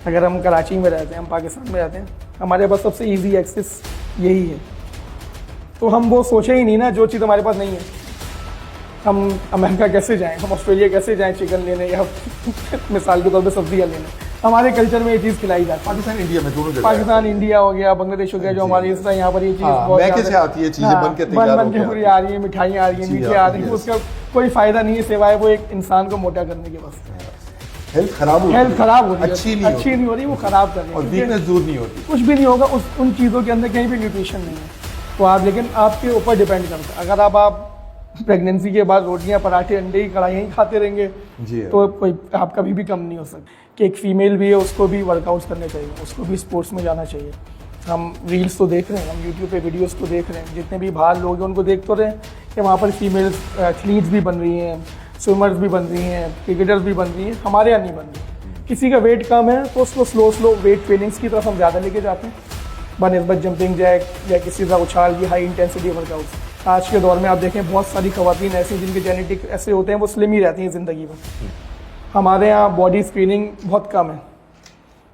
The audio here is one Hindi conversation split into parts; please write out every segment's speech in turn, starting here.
अगर हम कराची में रहते हैं, हम पाकिस्तान में रहते हैं, हमारे पास सबसे ईजी एक्सेस यही है। तो हम वो सोचे ही नहीं ना जो चीज़ हमारे पास नहीं है। हम अमेरिका कैसे जाएं, हम ऑस्ट्रेलिया कैसे जाएं चिकन लेने या मिसाल के तौर पर सब्जियाँ लेने। हमारे कल्चर में ये चीज़ खिलाई जाती है। पाकिस्तान इंडिया में दोनों जगह, पाकिस्तान इंडिया हो गया, बांग्लादेश हो गया, जो हमारी इस तरह यहाँ पर ये चीज़ बहुत मैके से आती है, चीज़ें बन के तैयार बन के पूरी आ रही है, मिठाइयाँ आ रही हैं, मीठे आ रही हैं, उसका कोई फ़ायदा नहीं है सिवाय वो एक इंसान को मोटा करने के बस। हेल्थ खराब हो रही है, अच्छी नहीं हो रही, वो खराब कर रही है और वीकनेस दूर नहीं होती, कुछ भी नहीं होगा उन चीज़ों के अंदर, कहीं भी न्यूट्रिशन नहीं है। तो आप, लेकिन आपके ऊपर डिपेंड करता है। अगर आप प्रेगनेंसी के बाद रोटियां पराठे अंडे की कढ़ाई ही खाते रहेंगे तो कोई आप कभी भी कम नहीं हो सकते। कि एक फीमेल भी है, उसको भी वर्कआउट्स करने चाहिए, उसको भी स्पोर्ट्स में जाना चाहिए। हम रील्स तो देख रहे हैं, हम यूट्यूब पे वीडियोस तो देख रहे हैं, जितने भी बाहर लोग हैं उनको देख तो रहे हैं कि वहाँ पर फीमेल एथलीट्स भी बन रही हैं, स्विमर्स भी बन रही हैं, क्रिकेटर्स भी बन रही हैं। हमारे यहाँ नहीं बन रही। किसी का वेट कम है तो उसको स्लो वेट ट्रेनिंग्स की तरफ हम ज़्यादा लेके जाते हैं बनस्बत जंपिंग जैक या किसी का उछाल की हाई इंटेंसिटी वर्कआउट्स। आज के दौर में आप देखें बहुत सारी खवातीन ऐसी जिनके जेनेटिक ऐसे होते हैं वो स्लिम ही रहती हैं ज़िंदगी में। हमारे यहाँ बॉडी स्क्रीनिंग बहुत कम है।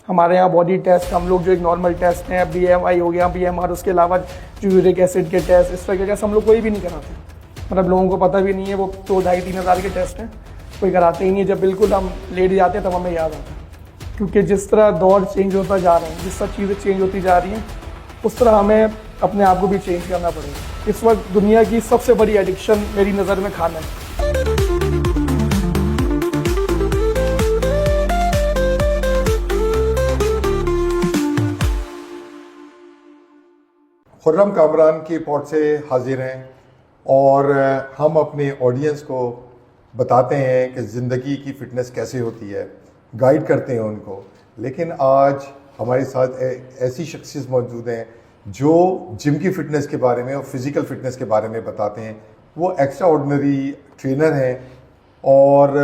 हमारे यहाँ बॉडी टेस्ट हम लोग जो एक नॉर्मल टेस्ट हैं, BMI हो गया, BMR, उसके अलावा जो यूरिक एसिड के टेस्ट, इस तरह के टेस्ट हम लोग कोई भी नहीं कराते। मतलब लोगों को पता भी नहीं है, वो 2-2.5-3 हज़ार के टेस्ट हैं, कोई कराते ही नहीं है। जब बिल्कुल हम लेट जाते हैं तब हमें याद आता है, क्योंकि जिस तरह दौर चेंज होता जा रहा है, जिस तरह चीज़ें चेंज होती जा रही हैं, उस तरह हमें अपने आप को भी चेंज करना पड़ेगा। इस वक्त दुनिया की सबसे बड़ी एडिक्शन मेरी नज़र में खाना है। खुर्रम कामरान की पॉट से हाजिर हैं और हम अपने ऑडियंस को बताते हैं कि ज़िंदगी की फ़िटनेस कैसे होती है, गाइड करते हैं उनको। लेकिन आज हमारे साथ ऐसी शख्सियत मौजूद हैं जो जिम की फ़िटनेस के बारे में और फिज़िकल फ़िटनेस के बारे में बताते हैं। वो एक्स्ट्रा ऑर्डिनरी ट्रेनर हैं और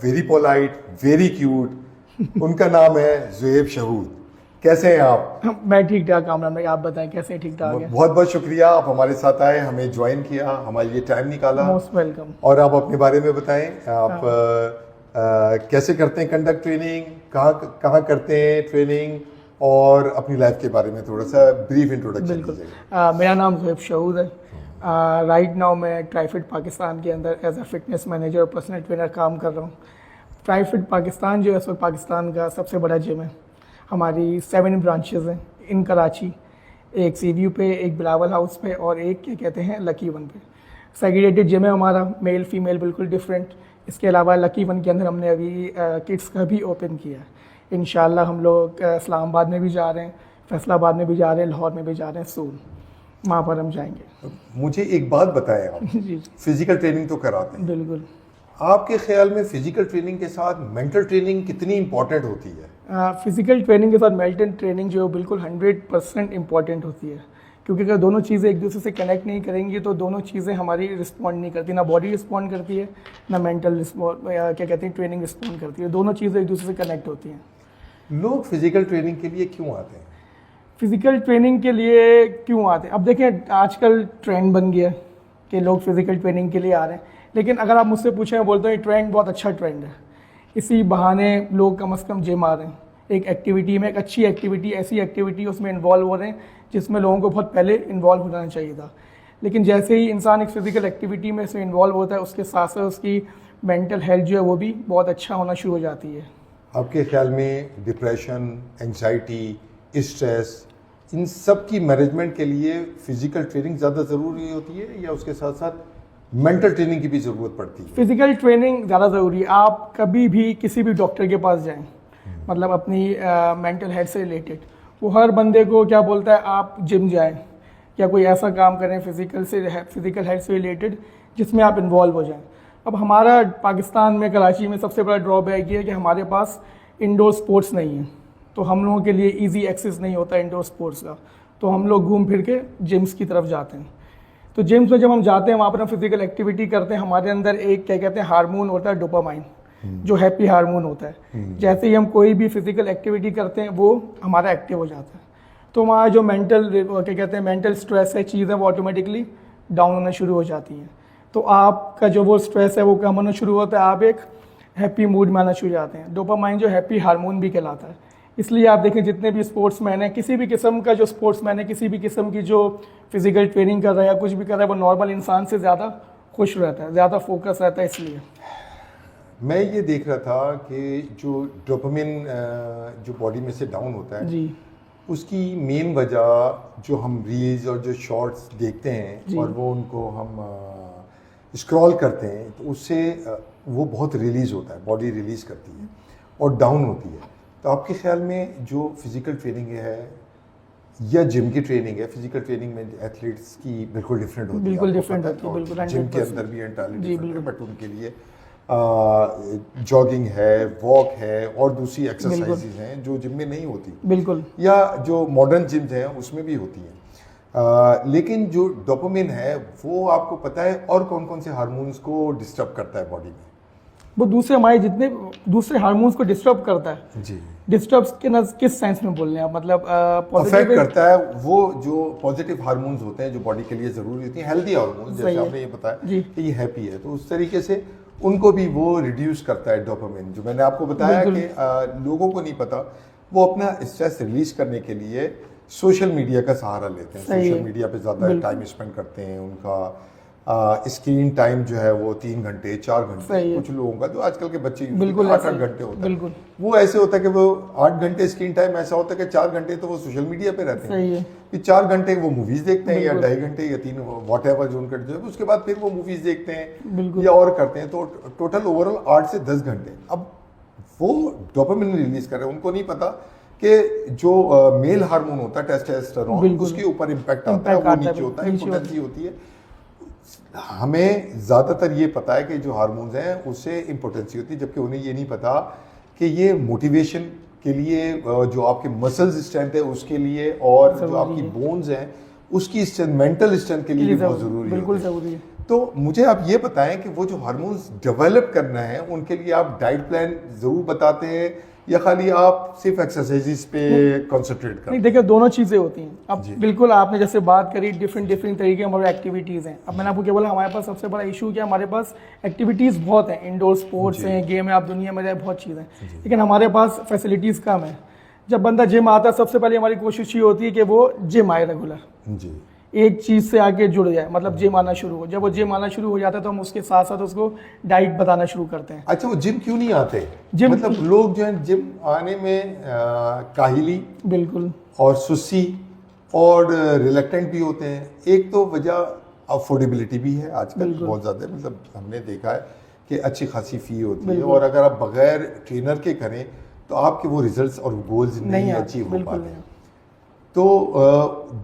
वेरी पोलाइट, वेरी क्यूट। उनका नाम है ज़ुएब शहूद। कैसे हैं आप? मैं ठीक ठाक कामरान भाई, आप बताएं कैसे ठीक ठाक हैं? बहुत बहुत शुक्रिया, आप हमारे साथ आए, हमें ज्वाइन किया, हमारे लिए टाइम निकाला। Most welcome. और आप अपने बारे में बताएं, आप कैसे करते हैं कंडक्ट ट्रेनिंग, कहाँ करते हैं ट्रेनिंग, और अपनी लाइफ के बारे में थोड़ा सा ब्रीफ इंट्रोडक्शन दीजिएगा। मेरा नाम ज़ुएब शहूद है। राइट नाउ मैं ट्राईफिट पाकिस्तान के अंदर एज अ फिटनेस मैनेजर और पर्सनल ट्रेनर काम कर रहा हूँ। ट्राईफिट पाकिस्तान जो है सो पाकिस्तान का सबसे बड़ा जिम है। हमारी 7 ब्रांचेस हैं इन कराची, एक सीव्यू पे, एक बिलावल हाउस पे और एक क्या कहते हैं लकी वन पे। सेग्रीगेटेड जिम है हमारा, मेल फीमेल बिल्कुल डिफरेंट। इसके अलावा लकी वन के अंदर हमने अभी किड्स का भी ओपन किया है। इंशाल्लाह हम लोग इस्लामाबाद में भी जा रहे हैं, फैसलाबाद में भी जा रहे हैं, लाहौर में भी जा रहे हैं, सून वहाँ पर हम जाएंगे। मुझे एक बात बताएं आप जी फिजिकल ट्रेनिंग तो कराते हैं, बिल्कुल। आपके ख्याल में फिजिकल ट्रेनिंग के साथ मेंटल ट्रेनिंग कितनी इंपॉर्टेंट होती है? फिजिकल ट्रेनिंग के साथ मेंटल ट्रेनिंग जो बिल्कुल 100% इम्पॉर्टेंट होती है, क्योंकि अगर दोनों चीज़ें एक दूसरे से कनेक्ट नहीं करेंगी तो दोनों चीज़ें हमारी रिस्पॉन्ड नहीं करती, ना बॉडी रिस्पॉन्ड करती है ना मेंटल क्या कहते हैं ट्रेनिंग रिस्पॉन्ड करती है। दोनों चीज़ें एक दूसरे से कनेक्ट होती हैं। लोग फिजिकल ट्रेनिंग के लिए क्यों आते हैं? फिजिकल ट्रेनिंग के लिए क्यों आते हैं? अब देखें, आजकल ट्रेंड बन गया है कि लोग फिजिकल ट्रेनिंग के लिए आ रहे हैं, लेकिन अगर आप मुझसे पूछें, मैं बोलता हूँ ये ट्रेंड बहुत अच्छा ट्रेंड है। इसी बहाने लोग कम से कम जिम आ रहे हैं, एक एक्टिविटी में, एक अच्छी एक्टिविटी, ऐसी एक्टिविटी उसमें इन्वॉल्व हो रहे हैं जिसमें लोगों को बहुत पहले इन्वॉल्व हो जाना चाहिए था। लेकिन जैसे ही इंसान एक फ़िज़िकल एक्टिविटी में से इन्वॉल्व होता है, उसके साथ साथ उसकी मेंटल हेल्थ जो है वो भी बहुत अच्छा होना शुरू हो जाती है। आपके ख्याल में डिप्रेशन, एंग्जाइटी, स्ट्रेस, इन सब की मैनेजमेंट के लिए फ़िज़िकल ट्रेनिंग ज़्यादा ज़रूरी होती है या उसके साथ साथ मेंटल ट्रेनिंग की भी ज़रूरत पड़ती है? फ़िज़िकल ट्रेनिंग ज़्यादा ज़रूरी है। आप कभी भी किसी भी डॉक्टर के पास जाएं, मतलब अपनी मेंटल हेल्थ से रिलेटेड, वो हर बंदे को क्या बोलता है, आप जिम जाएं या कोई ऐसा काम करें फिज़िकल हेल्थ से रिलेटेड जिसमें आप इन्वॉल्व हो जाएं। अब हमारा पाकिस्तान में, कराची में सबसे बड़ा ड्रॉबैक ये है कि हमारे पास इंडोर स्पोर्ट्स नहीं है, तो हम लोगों के लिए ईजी एक्सेस नहीं होता इंडोर स्पोर्ट्स का, तो हम लोग घूम फिर के जिम्स की तरफ जाते हैं। तो जिम्स में जब हम जाते हैं, वहाँ पर हम फिजिकल एक्टिविटी करते हैं, हमारे अंदर एक क्या कहते हैं हार्मोन होता है डोपामाइन, जो हैप्पी हार्मोन होता है। जैसे ही हम कोई भी फिजिकल एक्टिविटी करते हैं वो हमारा एक्टिव हो जाता है, तो हमारा जो मेंटल क्या कहते हैं मेंटल स्ट्रेस है, चीज़ें वो ऑटोमेटिकली डाउन होना शुरू हो जाती हैं। तो आपका जो वो स्ट्रेस है वो कम होना शुरू होता है, आप एक हैप्पी मूड में आना शुरू हो जाते हैं। डोपामाइन जो हैप्पी हार्मोन भी कहलाता है, इसलिए आप देखें जितने भी स्पोर्ट्समैन हैं, किसी भी किस्म का जो स्पोर्ट्समैन है, किसी भी किस्म की जो फिजिकल ट्रेनिंग कर रहा है या कुछ भी कर रहा है, वो नॉर्मल इंसान से ज़्यादा खुश रहता है, ज़्यादा फोकस रहता है। इसलिए मैं ये देख रहा था कि जो डोपामिन जो बॉडी में से डाउन होता है जी, उसकी मेन वजह जो हम रील्स और जो शॉर्ट्स देखते हैं और वो उनको हम स्क्रॉल करते हैं, तो उससे वो बहुत रिलीज़ होता है, बॉडी रिलीज़ करती है और डाउन होती है। तो आपके ख्याल में जो फिज़िकल ट्रेनिंग है या जिम की ट्रेनिंग है, फिज़िकल ट्रेनिंग में एथलीट्स की बिल्कुल डिफरेंट होती है, बिल्कुल डिफरेंट होती है, बिल्कुल जिम के 100%। अंदर भी एंटायरली जी, डिफरेंट है, बिल्कुल। बट उनके लिए जॉगिंग है, वॉक है और दूसरी एक्सरसाइजेज हैं जो जिम में नहीं होती, बिल्कुल या जो मॉडर्न जिम्स हैं उसमें भी होती हैं। लेकिन जो डोपामिन है वो आपको पता है और कौन कौन से हार्मोन्स को डिस्टर्ब करता है बॉडी में? वो दूसरे हमारे जितने दूसरे हार्मोन्स को डिस्टर्ब करता है। जी, डिस्टर्ब किस सेंस में बोल रहे हैं आप? मतलब अफेक्ट करता है वो जो पॉजिटिव हार्मोन्स होते हैं जो बॉडी के लिए ज़रूरी होती हैं, हेल्दी हार्मोन्स, जैसे आपने ये बताया जी। कि ये हैप्पी है, तो उस तरीके से उनको भी वो रिड्यूस करता है डोपामिन। जो मैंने आपको बताया कि लोगों को नहीं पता, वो अपना स्ट्रेस रिलीज करने के लिए सोशल मीडिया का सहारा लेते हैं, सोशल मीडिया पे ज़्यादा टाइम स्पेंड करते हैं। उनका स्क्रीन टाइम जो है वो 3 घंटे 4 घंटे, कुछ लोगों का जो आजकल के बच्चे 8-8 घंटे होता है, वो ऐसे होता है कि वो 8 घंटे स्क्रीन टाइम ऐसा होता है कि 4 घंटे तो वो सोशल मीडिया पे रहते हैं, फिर 4 घंटे वो मूवीज देखते हैं या 2.5 घंटे या 3 वॉट एवर जो उनका जो है, उसके बाद फिर वो मूवीज देखते हैं या और करते हैं, तो टोटल ओवरऑल 8 से 10 घंटे अब वो डोपामिन रिलीज कर रहे हैं। उनको नहीं पता कि जो मेल हार्मोन होता है टेस्टोस्टेरोन, उसके ऊपर इम्पैक्ट आता है, वो नीचे होता है, इम्पोटेंसी होती है। हमें ज़्यादातर ये पता है कि जो हार्मोन्स हैं उससे इम्पोटेंसी होती है, जबकि उन्हें ये नहीं पता कि ये मोटिवेशन के लिए, जो आपके मसल्स स्ट्रेंथ है उसके लिए, और जो आपकी बोन्स हैं उसकी स्ट्रेंथ, मेंटल स्ट्रेंथ के लिए भी बहुत ज़रूरी है, बिल्कुल ज़रूरी है। तो मुझे आप ये बताएं कि वो जो हार्मोन्स डेवलप करना है उनके लिए आप डाइट प्लान ज़रूर बताते हैं या खाली आप सिर्फ एक्सरसाइजेस पे कंसंट्रेट करते हैं? नहीं, देखिए दोनों चीज़ें होती हैं। अब बिल्कुल आपने जैसे बात करी डिफरेंट तरीके की हमारी एक्टिविटीज़ हैं। अब मैंने आपको क्या बोला, हमारे पास सबसे बड़ा इशू क्या है, हमारे पास एक्टिविटीज़ बहुत हैं, इंडोर स्पोर्ट्स हैं, गेम है, आप दुनिया में जाए बहुत चीज़ें हैं, लेकिन हमारे पास फैसिलिटीज़ कम है। जब बंदा जिम आता है सबसे पहले हमारी कोशिश ये होती है कि वो जिम आए रेगुलर, जी, एक चीज़ से आके जुड़ जाए, मतलब जिम आना शुरू हो। जब वो जिम आना शुरू हो जाता है तो हम उसके साथ साथ उसको डाइट बताना शुरू करते हैं। अच्छा, वो जिम क्यों नहीं आते? जिम मतलब लोग जो है जिम आने में काहिली बिल्कुल और सुस्ती और रिलेक्टेंट भी होते हैं। एक तो वजह अफोर्डेबिलिटी भी है आजकल बहुत ज़्यादा, मतलब हमने देखा है कि अच्छी खासी फ़ी होती है, और अगर आप बगैर ट्रेनर के करें तो आपके वो रिजल्ट्स और गोल्स नहीं अचीव हो पाते। तो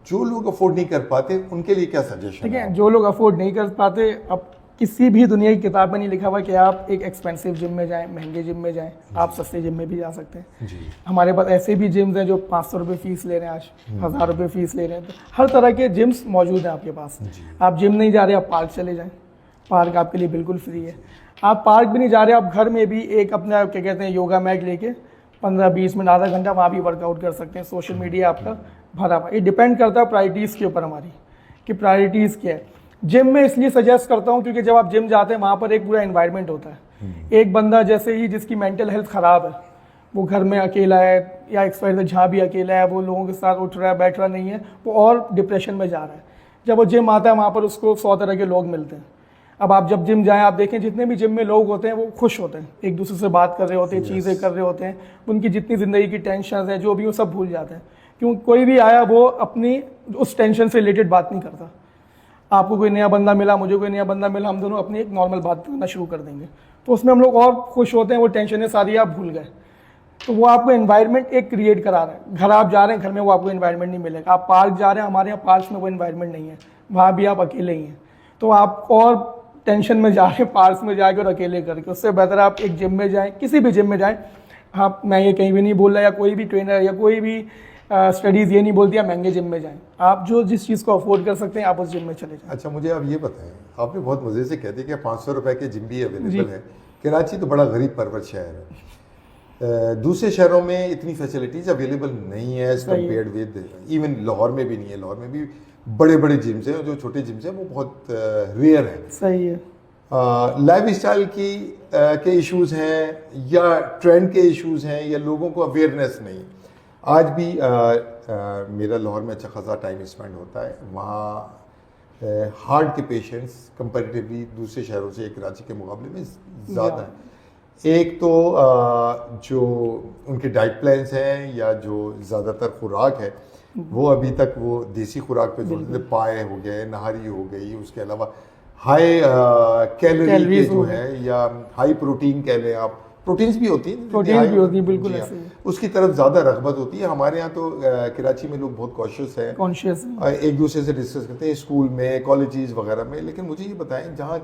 जो लोग अफोर्ड नहीं कर पाते उनके लिए क्या सजेशन ठीक है? जो लोग अफोर्ड नहीं कर पाते, अब किसी भी दुनिया की किताब में नहीं लिखा हुआ कि आप एक एक्सपेंसिव जिम में जाएं, महंगे जिम में जाएं, आप सस्ते जिम में भी जा सकते हैं जी। हमारे पास ऐसे भी जिम्स हैं जो 500 रुपये फीस ले रहे हैं, आज 1000 रुपये फीस ले रहे हैं। तो हर तरह के जिम्स मौजूद हैं आपके पास। आप जिम नहीं जा रहे, आप पार्क चले जाएँ, पार्क आपके लिए बिल्कुल फ्री है। आप पार्क भी नहीं जा रहे, आप घर में भी एक अपना क्या कहते हैं योगा मैट लेके 15-20 मिनट आधा घंटा वहाँ भी वर्कआउट कर सकते हैं। सोशल मीडिया आपका भरा हुआ, ये डिपेंड करता है प्रायोरिटीज़ के ऊपर हमारी कि प्रायोरिटीज़ क्या है। जिम में इसलिए सजेस्ट करता हूँ क्योंकि जब आप जिम जाते हैं वहाँ पर एक पूरा एनवायरनमेंट होता है। एक बंदा जैसे ही जिसकी मेंटल हेल्थ ख़राब है, वो घर में अकेला है या एक्सपायर जहाँ भी अकेला है, वो लोगों के साथ उठ रहा है बैठ रहा नहीं है, वो और डिप्रेशन में जा रहा है। जब वो जिम आता है वहाँ पर उसको 100 तरह के लोग मिलते हैं। अब आप जब जिम जाएं, आप देखें जितने भी जिम में लोग होते हैं वो खुश होते हैं, एक दूसरे से बात कर रहे होते हैं, चीज़ें कर रहे होते हैं, उनकी जितनी ज़िंदगी की टेंशन है जो भी वो सब भूल जाते हैं। क्यों? कोई भी आया वो अपनी उस टेंशन से रिलेटेड बात नहीं करता। आपको कोई नया बंदा मिला, मुझे कोई नया बंदा मिला, हम दोनों अपनी एक नॉर्मल बात करना शुरू कर देंगे, तो उसमें हम लोग और खुश होते हैं, वो टेंशनें सारी आप भूल गए। तो वो आपको एनवायरनमेंट एक क्रिएट करा रहा है। घर आप जा रहे हैं, घर में वो आपको एनवायरनमेंट नहीं मिलेगा। आप पार्क जा रहे हैं, हमारे यहाँ पार्क में वो एनवायरनमेंट नहीं है, वहाँ भी आप अकेले ही हैं, तो आप और टेंशन में जा रहे हैं पार्क में जाके और अकेले करके। उससे बेहतर आप एक जिम में जाएँ, किसी भी जिम में जाएँ। हाँ, मैं ये कहीं भी नहीं बोल रहा, या कोई भी ट्रेनर या कोई भी स्टडीज़ ये नहीं बोलती आप महंगे जिम में जाएं। आप जो जिस चीज़ को अफोर्ड कर सकते हैं आप उस जिम में चले जाएं। अच्छा, मुझे आप ये बताएं, आपने बहुत मज़े से कहते कि 500 रुपए के जिम भी अवेलेबल है। कराची तो बड़ा गरीब परवर शहर है, दूसरे शहरों में इतनी फैसिलिटीज़ अवेलेबल नहीं है as compared with, even Lahore में भी नहीं है। लाहौर में भी बड़े बड़े जिम्स हैं, जो छोटे जिम्स हैं वो बहुत रेयर हैं। सही है। लाइफ स्टाइल के इश्यूज हैं या ट्रेंड के इश्यूज हैं या लोगों को अवेयरनेस नहीं। आज भी मेरा लाहौर में अच्छा खासा टाइम स्पेंड होता है। वहाँ हार्ट के पेशेंट्स कंपैरेटिवली दूसरे शहरों से कराची के मुकाबले में ज़्यादा हैं। एक तो जो उनके डाइट प्लान्स हैं या जो ज़्यादातर खुराक है वो अभी तक वो देसी खुराक पे जोड़ते थे। पाए हो गए, नहारी हो गई, उसके अलावा हाई कैलोरी जो है या हाई प्रोटीन कह लें आप, प्रोटीन्स भी होती हैं, प्रोटीन भी होती है, बिल्कुल ऐसे ही। उसकी तरफ ज़्यादा रगबत होती है। हमारे यहाँ तो कराची में लोग बहुत कॉन्शियस हैं, एक दूसरे से डिस्कस करते हैं स्कूल में, कॉलेजेस वगैरह में। लेकिन मुझे ये बताएं, जहाँ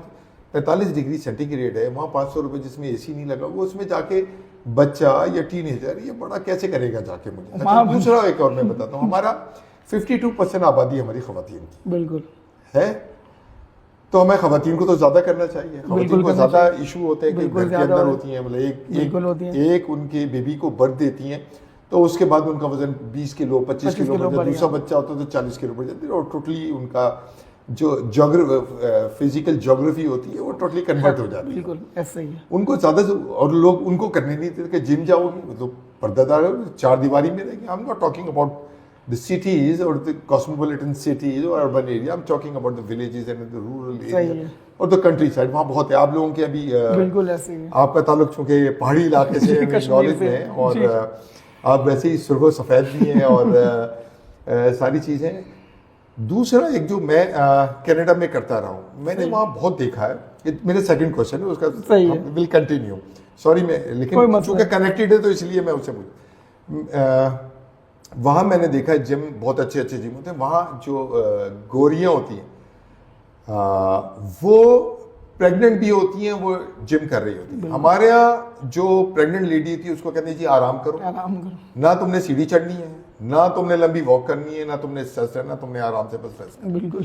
45 डिग्री सेंटीग्रेड है वहाँ 500 रुपये जिसमें AC नहीं लगा हुआ, उसमें जाके बच्चा या टीनेजर ये बड़ा कैसे करेगा जाके? मुझे अच्छा, दूसरा एक और मैं बताता हूँ, हमारा 52% आबादी हमारी खवातीन की बिल्कुल है, तो हमें खवातीन को तो ज्यादा करना चाहिए। खवातीन को ज्यादा इशू होते हैं कि घर के अंदर होती हैं, मतलब एक उनके बेबी को बर्थ देती हैं तो उसके बाद उनका वजन 20 किलो 25 किलो बढ़ जाता है। दूसरा बच्चा होता है तो 40 किलो बढ़ जाती है और टोटली उनका जो फिजिकल ज्योग्राफी होती है वो टोटली कन्वर्ट हो जाती है। बिल्कुल ऐसे ही है। उनको ज़्यादा और लोग उनको करने नहीं देते कि जिम जाओगे तो पर्दादार 4 दीवारी में रहेंगे। I am not talking about the cities और द कॉस्मोपॉलिटन सिटीज और urban area, I am talking about the villages and the rural area और द कंट्री साइड। वहाँ बहुत है। आप लोगों के अभी बिल्कुल ऐसे ही आपका ताल्लुक चूँकि पहाड़ी इलाके से नॉलेज में है और आप वैसे ही सुर्ख सफ़ेद भी हैं और सारी चीज़ें। दूसरा एक जो मैं कनाडा में करता रहा हूँ, मैंने वहाँ बहुत देखा है। मेरा सेकंड क्वेश्चन है, उसका विल कंटिन्यू, सॉरी मैं, लेकिन चूँकि कनेक्टेड है तो इसलिए मैं उससे वहाँ मैंने देखा है जिम, बहुत अच्छे अच्छे जिम होते हैं। वहाँ जो गोरियाँ होती हैं वो प्रेग्नेंट भी होती हैं, वो जिम कर रही होती है। हमारे यहाँ जो प्रेग्नेंट लेडी थी उसको कहते हैं जी आराम करो, ना तुमने सीढ़ी चढ़नी है, ना तुमने लंबी वॉक करनी है, ना तुमने स्ट्रेस करना, तुमने आराम से बस रेस्ट करना। बिल्कुल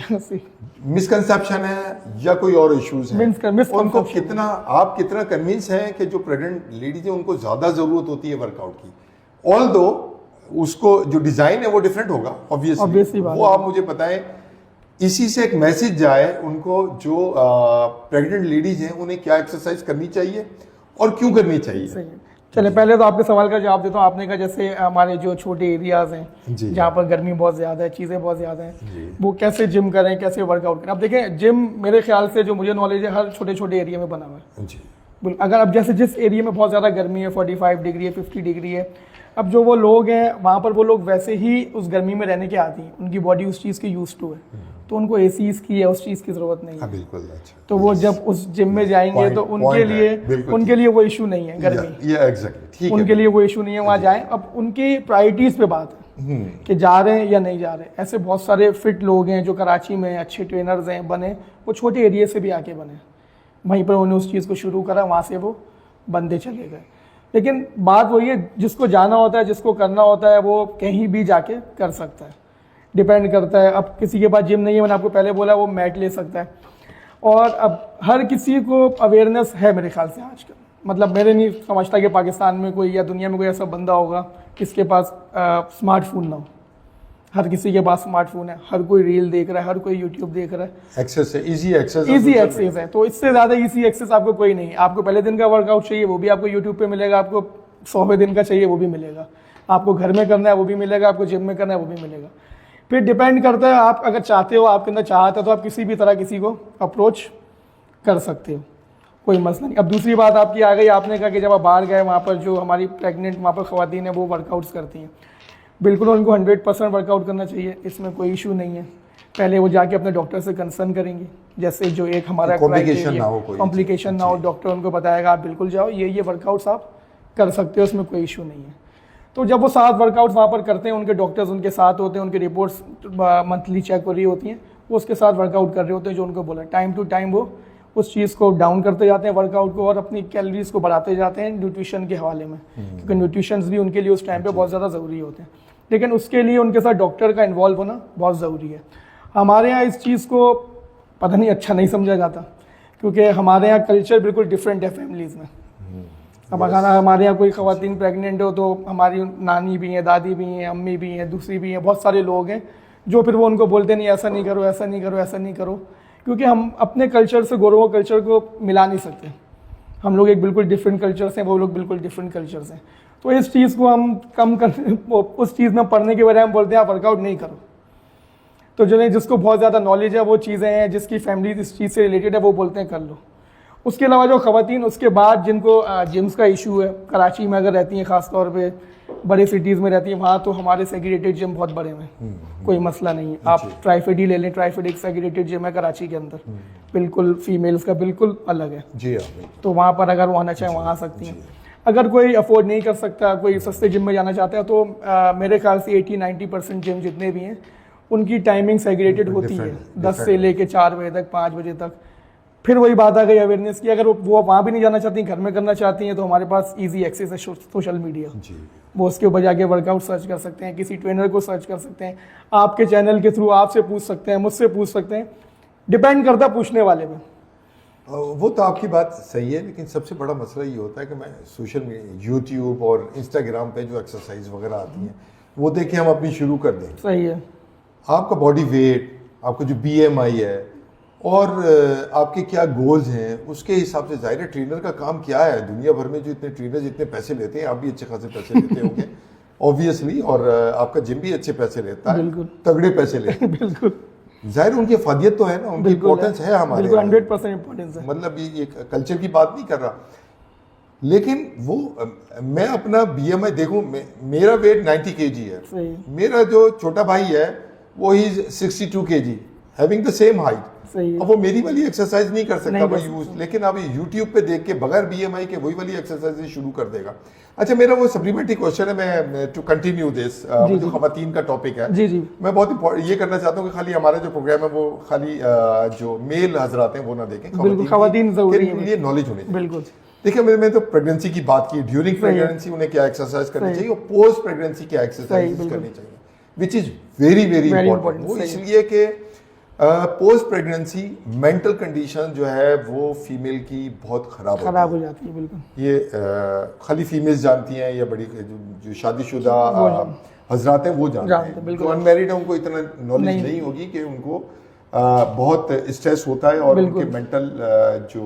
मिसकंसेप्शन है या कोई और इश्यूज हैं, उनको कितना आप कितना कन्विंस हैं कि जो प्रेग्नेंट लेडीज है उनको ज्यादा जरूरत होती है वर्कआउट की, ऑल्दो उसको जो डिजाइन है वो डिफरेंट होगा ऑब्वियसली। वो आप मुझे बताएं, इसी से एक मैसेज जाए उनको जो प्रेग्नेंट लेडीज हैं उन्हें क्या एक्सरसाइज करनी चाहिए और क्यों करनी चाहिए। चले पहले तो आपके सवाल का जवाब देता हूँ। आपने कहा जैसे हमारे जो छोटे एरियाज हैं जहाँ पर गर्मी बहुत ज़्यादा है, चीज़ें बहुत ज़्यादा हैं, वो कैसे जिम करें, कैसे वर्कआउट करें। अब देखें, जिम मेरे ख्याल से जो मुझे नॉलेज है हर छोटे छोटे एरिया में बना हुआ है। अगर अब जैसे जिस एरिया में बहुत ज़्यादा गर्मी है, 45 डिग्री है, 50 डिग्री है, अब जो वो लोग हैं वहाँ पर वो लोग वैसे ही उस गर्मी में रहने के आती हैं, उनकी बॉडी उस चीज़ की यूज्ड टू है, तो उनको एसीज की या उस चीज़ की ज़रूरत नहीं है। बिल्कुल अच्छा। तो वो जब उस जिम में जाएंगे तो उनके लिए वो इशू नहीं है गर्मी, एग्जैक्टली उनके लिए वो इशू नहीं है, वहाँ जाएं। अब उनकी प्रायोरिटीज़ पे बात है कि जा रहे हैं या नहीं जा रहे। ऐसे बहुत सारे फिट लोग हैं जो कराची में अच्छे ट्रेनर्स हैं बने, वो छोटे एरिया से भी आके बने, वहीं पर उन्होंने उस चीज़ को शुरू करा, वहाँ से वो बंदे चले गए। लेकिन बात वही है, जिसको जाना होता है, जिसको करना होता है, वो कहीं भी जाके कर सकता है, डिपेंड करता है। अब किसी के पास जिम नहीं है, मैंने आपको पहले बोला, वो मैट ले सकता है। और अब हर किसी को अवेयरनेस है मेरे ख्याल से आजकल, मतलब मेरे नहीं समझता कि पाकिस्तान में कोई या दुनिया में कोई ऐसा बंदा होगा जिसके पास स्मार्टफोन ना हो। हर किसी के पास स्मार्टफोन है, हर कोई रील देख रहा है, हर कोई यूट्यूब देख रहा है। एक्सेस है, इजी एक्सेस है, तो इससे ज़्यादा इजी एक्सेस आपको कोई नहीं है। आपको पहले दिन का वर्कआउट चाहिए वो भी आपको यूट्यूब पे मिलेगा, आपको 100वें दिन का चाहिए वो भी मिलेगा, आपको घर में करना है वो भी मिलेगा, आपको जिम में करना है वो भी मिलेगा। फिर डिपेंड करता है, आप अगर चाहते हो, आपके अंदर चाहत है, तो आप किसी भी तरह किसी को अप्रोच कर सकते हो, कोई मसला नहीं। अब दूसरी बात आपकी आ गई, आपने कहा कि जब आप बाहर गए वहाँ पर जो हमारी प्रेग्नेंट वहाँ पर ख़वातीन हैं वो वर्कआउट्स करती हैं, बिल्कुल उनको 100% वर्कआउट करना चाहिए, इसमें कोई इशू नहीं है। पहले वो जाके अपने डॉक्टर से कंसर्न करेंगे, जैसे जो एक हमारा कॉम्प्लिकेशन ना हो, डॉक्टर उनको बताएगा आप बिल्कुल जाओ, ये वर्कआउट्स आप कर सकते हो, उसमें कोई इशू नहीं है। तो जब वो 7 वर्कआउट्स वहाँ पर करते हैं, उनके डॉक्टर्स उनके साथ होते हैं, उनकी रिपोर्ट्स मंथली चेक हो रही होती हैं, वो उसके साथ वर्कआउट कर रहे होते हैं जो उनको बोला। टाइम टू टाइम वो उस चीज़ को डाउन करते जाते हैं वर्कआउट को, और अपनी कैलोरीज को बढ़ाते जाते हैं न्यूट्रिशन के हवाले में, क्योंकि न्यूट्रिशंस भी उनके लिए उस टाइम पे बहुत ज़्यादा ज़रूरी होते हैं। लेकिन उसके लिए उनके साथ डॉक्टर का इन्वॉल्व होना बहुत ज़रूरी है। हमारे यहाँ इस चीज़ को पता नहीं अच्छा नहीं समझा जाता, क्योंकि हमारे यहाँ कल्चर बिल्कुल डिफरेंट है फैमिलीज़ में। अब अगर हमारे यहाँ कोई ख़वातीन प्रेग्नेंट हो तो हमारी नानी भी हैं, दादी भी हैं, अम्मी भी हैं, दूसरी भी हैं, बहुत सारे लोग हैं जो फिर वो उनको बोलते नहीं ऐसा नहीं करो, ऐसा नहीं करो, ऐसा नहीं करो, क्योंकि हम अपने कल्चर से गोरवा कल्चर को मिला नहीं सकते। हम लोग एक बिल्कुल डिफरेंट कल्चर से, वो लोग बिल्कुल डिफरेंट कल्चर से। तो इस चीज़ को हम कम कर उस चीज़ में पढ़ने के बजाय हम बोलते हैं आप वर्कआउट नहीं करो। तो जो जिसको बहुत ज़्यादा नॉलेज है, वो चीज़ें हैं, जिसकी फैमिली इस चीज़ से रिलेटेड है, वो बोलते हैं कर लो। उसके अलावा जो ख़वातीन उसके बाद जिनको जिम्स का इशू है, कराची में अगर रहती हैं, ख़ास तौर पे बड़े सिटीज़ में रहती हैं, वहाँ तो हमारे सेग्रीगेटेड जिम बहुत बड़े हैं, कोई मसला नहीं है। आप ट्राइफेड ही ले लें, ट्राइफेड एक सेग्रीगेटेड जिम है कराची के अंदर, बिल्कुल फीमेल्स का बिल्कुल अलग है जी। तो वहाँ पर अगर वो आना चाहें वहाँ आ सकती हैं। अगर कोई अफोर्ड नहीं कर सकता, कोई सस्ते जिम में जाना चाहता है, तो मेरे ख्याल से 80-90% जिम जितने भी हैं उनकी टाइमिंग सेग्रीगेटेड होती है, 10 से लेके 4 बजे तक, 5 बजे तक। फिर वही बात आ गई अवेयरनेस की, अगर वो वहाँ भी नहीं जाना चाहती, घर में करना चाहती हैं, तो हमारे पास इजी एक्सेस है सोशल मीडिया। वो उसके ऊपर जाके वर्कआउट सर्च कर सकते हैं, किसी ट्रेनर को सर्च कर सकते हैं, आपके चैनल के थ्रू आपसे पूछ सकते हैं, मुझसे पूछ सकते हैं, डिपेंड करता पूछने वाले पे। वो तो आपकी बात सही है, लेकिन सबसे बड़ा मसला ये होता है कि मैं सोशल मीडिया, यूट्यूब और इंस्टाग्राम पे जो एक्सरसाइज वगैरह आती हैं वो देख के हम अपनी शुरू कर दें। सही है। आपका बॉडी वेट, आपका जो BMI है और आपके क्या गोल्स हैं, उसके हिसाब से जाहिर है ट्रेनर का काम क्या है। दुनिया भर में जो इतने ट्रेनर जितने पैसे लेते हैं, आप भी अच्छे खासे पैसे लेते होंगे ऑब्वियसली, और आपका जिम भी अच्छे पैसे लेता है, तगड़े पैसे लेते हैं। बिल्कुल जाहिर उनकी अफादियत तो है ना, उनकी इंपॉर्टेंस है हमारे, 100% इंपॉर्टेंस है। मतलब ये कल्चर की बात नहीं कर रहा, लेकिन वो मैं अपना BMI देखूं, मेरा वेट 90 kg है, मेरा जो छोटा भाई है वो ही 62 kg, having the same height. अब वो मेरी वाली एक्सरसाइज नहीं कर सकता भाई यूज, लेकिन अब YouTube पे देख के बगैर BMI के वही वाली एक्सरसाइज शुरू कर देगा। अच्छा, मेरा वो सप्लीमेंट्री क्वेश्चन है, मैं टू कंटिन्यू दिस, जो खवातीन का टॉपिक है, जी। मैं बहुत ये करना चाहता हूँ कि खाली हमारा जो प्रोग्राम है वो खाली जो मेल हजरात हैं वो ना देखें, खवातीन जरूरी है, ये नॉलेज होनी चाहिए। बिल्कुल। देखिए, मैंने तो प्रेगनेंसी की बात की, ड्यूरिंग प्रेगनेंसी उन्हें क्या एक्सरसाइज करनी चाहिए और पोस्ट प्रेगनेंसी क्या एक्सरसाइज करनी चाहिए, which is very very important. वो इसलिए कि पोस्ट प्रेगनेंसी मेंटल कंडीशन जो है वो फीमेल की बहुत खराब हो जाती है। बिल्कुल, ये खाली फीमेल्स जानती हैं या बड़ी जो शादीशुदा हजरात हैं वो जानते हैं, जो अनमैरिड है उनको इतना नॉलेज नहीं होगी कि उनको बहुत स्ट्रेस होता है और उनके मेंटल जो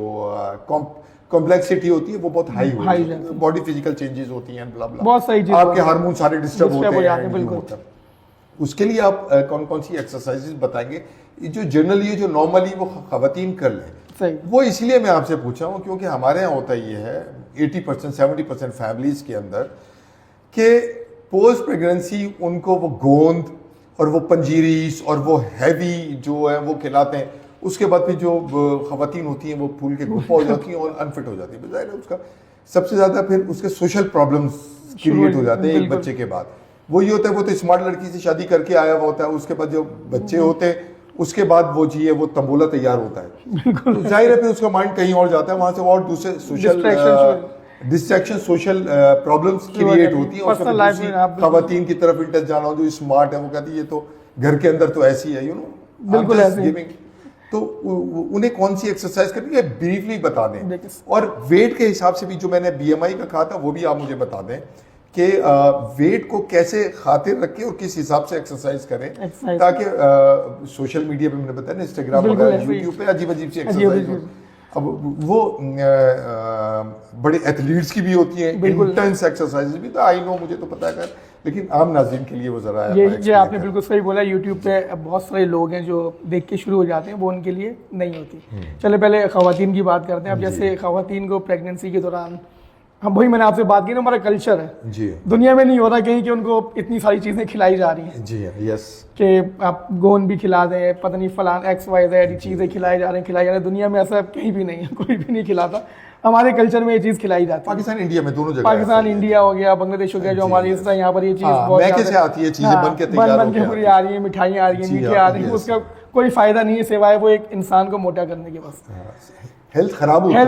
कॉम्प्लेक्सिटी होती है वो बहुत हाई होती है, बॉडी फिजिकल चेंजेस होती हैं, ब्ला ब्ला, बहुत सही चीज, आपके हार्मोन सारे डिस्टर्ब होते हैं। उसके लिए आप कौन कौन सी एक्सरसाइजेस बताएंगे जो जनरली जो नॉर्मली वो खवातीन कर लें? वो इसलिए मैं आपसे पूछा हूँ क्योंकि हमारे यहाँ होता ये है 80% 70% फैमिलीज के अंदर कि पोस्ट प्रेगनेंसी उनको वो गोंद और वो पंजीरीस और वो हैवी जो है वो खिलाते हैं, उसके बाद फिर जो खवातीन होती हैं वो फूल के गुफा हो जाती हैं और अनफिट हो जाती है। बजाय उसका सबसे ज़्यादा फिर उसके सोशल प्रॉब्लम्स क्रिएट हो जाते हैं एक बच्चे के बाद। वो ये होता है वो तो स्मार्ट लड़की से शादी करके आया हुआ होता है, उसके बाद जो बच्चे होते हैं उसके बाद वो जी है वो तंबोला तैयार होता है, तो जाहिर है फिर उसका माइंड कहीं और जाता है, वहां से और दूसरे social distraction social problems create होती है। और खवातीन की तरफ इंटरेस्ट जाना हो जो स्मार्ट है वो कहती है ये तो घर के अंदर तो ऐसी है, यू नो, बिल्कुल ऐसे। तो उन्हें कौन सी एक्सरसाइज करनी है ब्रीफली बता दें, और वेट के हिसाब से भी जो मैंने BMI का कहा था वो भी आप मुझे बता दें कि वेट को कैसे खातिर रखें और किस हिसाब से एक्सरसाइज करें ताकि सोशल मीडिया पे मैंने बताया ना, इंस्टाग्राम वगैरह यूट्यूब पे अजीब अजीब सी एक्सरसाइज हो। अब वो बड़े एथलीट्स की भी होती है, इंटेंस एक्सरसाइज भी, तो आई नो, मुझे तो पता है, लेकिन आम नाज़रीन के लिए वो जरा ये आपने बिल्कुल सही बोला। यूट्यूब पे बहुत सारे लोग हैं जो देख के शुरू हो जाते हैं, वो उनके लिए नहीं होती। चले पहले खवातीन की बात करते हैं। अब जैसे खवातीन को प्रेगनेंसी के दौरान, हम वही मैंने आपसे बात की ना, हमारा कल्चर है जी, दुनिया में नहीं हो रहा कहीं कि उनको इतनी सारी चीजें खिलाई जा रही हैं जी, यस, कि आप गोंद भी खिला दें, पता नहीं फलान XYZ चीजें खिलाई जा रही हैं। दुनिया में ऐसा कहीं भी नहीं है, कोई भी नहीं खिलाता। हमारे कल्चर में ये चीज खिलाई जाती है। पाकिस्तान इंडिया में दोनों जगह, पाकिस्तान इंडिया हो गया, बांग्लादेश हो गया, जो हमारी इस तरह यहाँ पर ये चीज कैसे आती है, चीजें बन के तैयार बन के पूरी आ रही है, मिठाइयाँ आ रही है, मीठे आ रही है, उसका कोई फायदा नहीं है सिवाय वो एक इंसान को मोटा करने के बस। हेल्थ खराब हो रही है,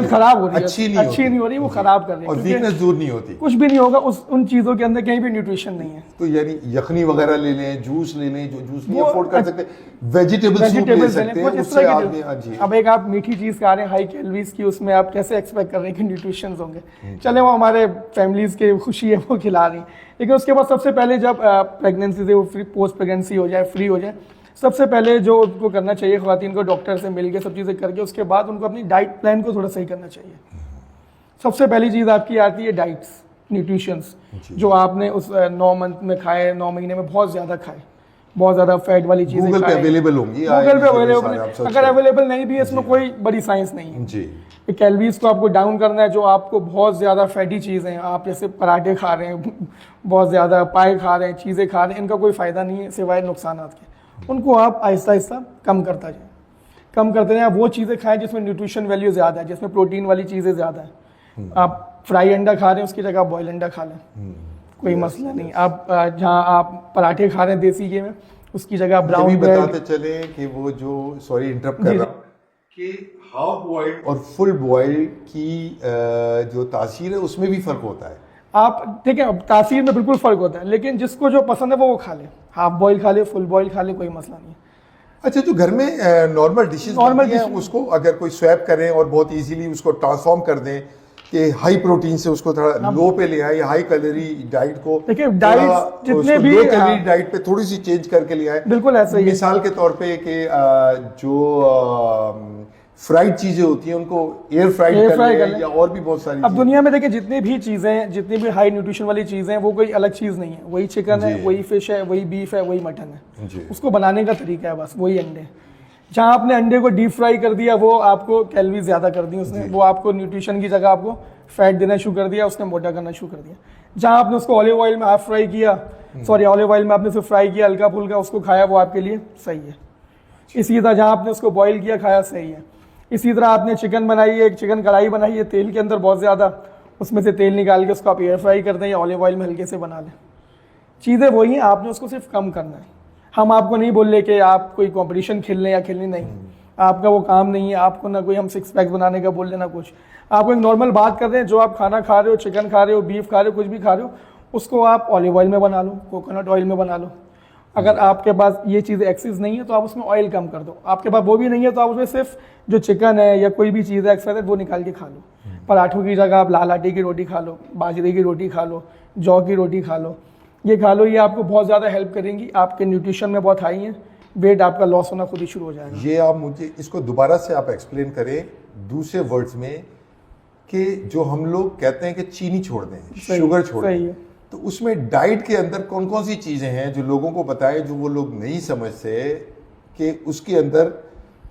अच्छी नहीं हो रही, वो खराब कर रही है, और वीकनेस दूर नहीं होती, कुछ भी नहीं होगा उन चीजों के अंदर, कहीं भी न्यूट्रिशन नहीं है। तो यानी यखनी वगैरह ले लें, जूस ले लें, जो जूस नहीं अफोर्ड कर सकते, वेजिटेबल सूप ले सकते हैं, उससे आदमी। अब एक आप मीठी चीज खा रहे हैं हाई कैलोरीज की, उसमें आप कैसे एक्सपेक्ट कर रहे हैं कि न्यूट्रिशन होंगे? चले वो हमारे फैमिलीज के खुशी है वो खिला रही, लेकिन उसके बाद सबसे पहले जब प्रेगनेंसी से वो पोस्ट प्रेगनेंसी हो जाए, फ्री हो जाए, सबसे पहले जो उनको करना चाहिए, ख़वातीन को डॉक्टर से मिल के सब चीज़ें करके उसके बाद उनको अपनी डाइट प्लान को थोड़ा सही करना चाहिए। सबसे पहली चीज़ आपकी आती है डाइट्स, न्यूट्रिशंस, जो आपने उस 9 मंथ में खाए, 9 महीने में बहुत ज़्यादा खाए, बहुत ज़्यादा फैट वाली चीज़ें गूगल पे अवेलेबल होंगी, गूगल पे अवेलेबल, अगर अवेलेबल नहीं भी है इसमें कोई बड़ी साइंस नहीं है जी। कैलोरीज को आपको डाउन करना है। जो आपको बहुत ज़्यादा फैटी चीज़ें, आप जैसे पराठे खा रहे हैं, बहुत ज़्यादा पाए खा रहे हैं, चीज़ें खा रहे हैं, इनका कोई फ़ायदा नहीं है सिवाय नुकसान के। उनको आप आहिस्ता आहिस्ता कम करते जाएँ। वो चीज़ें खाएँ जिसमें न्यूट्रिशन वैल्यू ज़्यादा है, जिसमें प्रोटीन वाली चीज़ें ज़्यादा है। आप फ्राई अंडा खा रहे हैं उसकी जगह आप बॉयल अंडा खा लें, कोई मसला नहीं। आप जहाँ आप पराठे खा रहे हैं देसी घी में, उसकी जगह ब्राउन ब्रेड। बताते चले कि वो जो, सॉरी इंटरप्ट कर रहा हूँ, कि हाफ बॉइल्ड और फुल बॉइल्ड की जो तासीर है उसमें भी फर्क होता है। आप ठीक है, तासीर में बिल्कुल फ़र्क होता है, लेकिन जिसको जो पसंद है वो खा ले, हाफ बॉयल खा ले, फुल बॉयल खा ले, कोई मसला नहीं है। अच्छा, जो घर में नॉर्मल डिशेस बनती हैं उसको अगर कोई स्वैप करें और बहुत इजीली उसको ट्रांसफॉर्म कर दें कि हाई प्रोटीन से उसको थोड़ा लो पे ले आए, हाई कैलोरी डाइट को, देखिए डाइट जितने भी लो कैलोरी डाइट पे थोड़ी सी चेंज करके ले आए, बिल्कुल ऐसा ही। मिसाल के तौर पे कि जो फ्राइड चीजें होती हैं उनको एयर फ्राइड कर लें, या और भी बहुत सारी। अब दुनिया में देखिए जितनी भी चीज़ें, जितनी भी हाई न्यूट्रिशन वाली चीज़ें हैं, वो कोई अलग चीज़ नहीं है। वही चिकन है, वही फिश है, वही बीफ है, वही मटन है। उसको बनाने का तरीका है बस, वही अंडे। जहाँ आपने अंडे को डीप फ्राई कर दिया, वो आपको कैलोरी ज़्यादा कर दी उसने, वो आपको न्यूट्रिशन की जगह आपको फैट देना शुरू कर दिया, उसने मोटा करना शुरू कर दिया। जहाँ आपने उसको ऑलिव ऑयल में हाफ फ्राई किया, सॉरी ऑलिव ऑयल में आपने उसे फ्राई किया हल्का फुल्का, उसको खाया, वो आपके लिए सही है। इसी तरह जहाँ आपने उसको बॉईल किया, खाया, सही है। इसी तरह आपने चिकन बनाई है, एक चिकन कढ़ाई बनाई है तेल के अंदर बहुत ज़्यादा, उसमें से तेल निकाल के उसको आप एयर फ्राई कर दें या ऑलिव ऑयल में हल्के से बना लें। चीज़ें वही हैं, आपने उसको सिर्फ कम करना है। हम आपको नहीं बोल रहे कि आप कोई कंपटीशन खेल लें या खेलने, नहीं, आपका वो काम नहीं है। आपको ना कोई हम 6 पैक्स बनाने का बोल लेना कुछ, आपको एक नॉर्मल बात कर रहे हैं। जो आप खाना खा रहे हो, चिकन खा रहे हो, बीफ खा रहे हो, कुछ भी खा रहे हो, उसको आप ऑलिव ऑयल में बना लो, कोकोनट ऑयल में बना लो। अगर आपके पास ये चीज़ें एक्सेस नहीं है तो आप उसमें ऑयल कम कर दो। आपके पास वो भी नहीं है तो आप उसमें सिर्फ जो चिकन है या कोई भी चीज़ है एक्स्ट्रा वो निकाल के खा लो। पराठों की जगह आप लाल आटे की रोटी खा लो, बाजरे की रोटी खा लो, जौ की रोटी खा लो, ये खा लो। ये आपको बहुत ज़्यादा हेल्प करेंगी, आपके न्यूट्रिशन में बहुत हाई है, वेट आपका लॉस होना खुद ही शुरू हो जाएगा। ये आप मुझे इसको दोबारा से आप एक्सप्लेन करें दूसरे वर्ड्स में, कि जो हम लोग कहते हैं कि चीनी छोड़ दें, शुगर छोड़ दें, तो उसमें डाइट के अंदर कौन कौन सी चीज़ें हैं जो लोगों को बताएं, जो वो लोग नहीं समझते कि उसके अंदर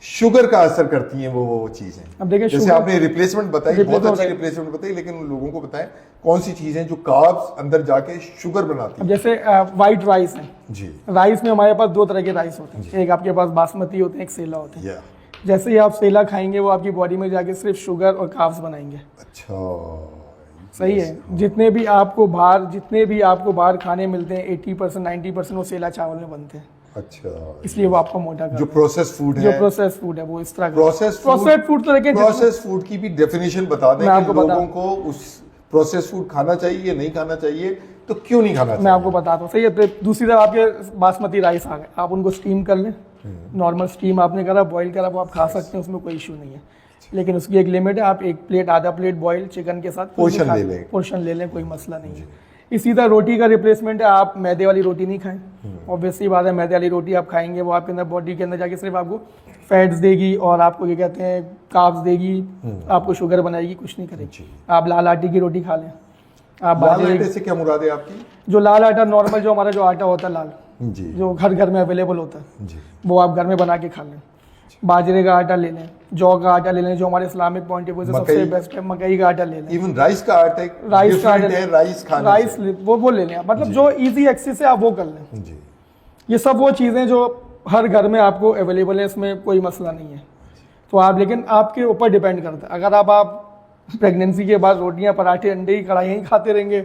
शुगर का असर करती हैं वो चीज़ें। अब देखिए, जैसे आपने रिप्लेसमेंट बताई, बहुत अच्छी रिप्लेसमेंट बताई, लेकिन उन लोगों को बताएं कौन सी चीज़ें जो कार्ब्स अंदर जाके शुगर बनाती हैं। जैसे वाइट राइस है जी, राइस में हमारे पास 2 तरह के राइस होते हैं, एक आपके पास बासमती होते हैं, एक सेला होते हैं। जैसे ही आप सेला खाएंगे वो आपकी बॉडी में जाके सिर्फ शुगर और कार्ब्स बनाएंगे। अच्छा, सही है। जितने भी आपको बाहर खाने मिलते हैं 80% 90% वो सेला चावल में बनते हैं। अच्छा, इसलिए वो आपको मोटा करता है। जो प्रोसेस फूड है वो इस तरह का प्रोसेस फूड। तो देखिए, प्रोसेस फूड की भी डेफिनेशन बता दें कि लोगों को उस प्रोसेस फूड खाना चाहिए, नहीं खाना चाहिए, तो क्यों नहीं खाना चाहिए। मैं आपको बताता हूँ। सही है। दूसरी तरफ आपके बासमती राइस आ गए, आप उनको स्टीम कर लें, नॉर्मल स्टीम आपने करा, बॉईल करा, वो आप खा सकते हैं, उसमें कोई इशू नहीं है। लेकिन उसकी एक लिमिट है, आप 1 प्लेट आधा प्लेट बॉयल चिकन के साथ पोर्शन ले लें, कोई मसला नहीं है। इसी तरह रोटी का रिप्लेसमेंट है, आप मैदे वाली रोटी नहीं खाएं। ऑब्वियसली बात है, मैदे वाली रोटी आप खाएंगे वो आपके अंदर बॉडी के अंदर जाके सिर्फ आपको फैट्स देगी और आपको ये कहते हैं कार्ब्स देगी, आपको शुगर बनाएगी, कुछ नहीं करेगी। आप लाल आटे की रोटी खा लें। आप लाल आटे से क्या मुराद है आपकी? जो लाल आटा नॉर्मल जो हमारा जो आटा होता है लाल जी, जो घर में अवेलेबल होता है जी, वो आप घर में बना के खा लें। बाजरे का आटा ले लें, जौ का आटा ले लें, जो हमारे इस्लामिक पॉइंट ऑफ व्यू से सबसे बेस्ट है। मकई का आटा ले लें, इवन राइस का आटा है, राइस वो ले लें। मतलब जो इजी एक्सेस है आप वो कर लें जी। ये सब वो चीज़ें जो हर घर में आपको अवेलेबल है, इसमें कोई मसला नहीं है। तो आप, लेकिन आपके ऊपर डिपेंड करता है। अगर आप प्रेगनेंसी के बाद रोटियां पराठे अंडे की कढ़ाई ही खाते रहेंगे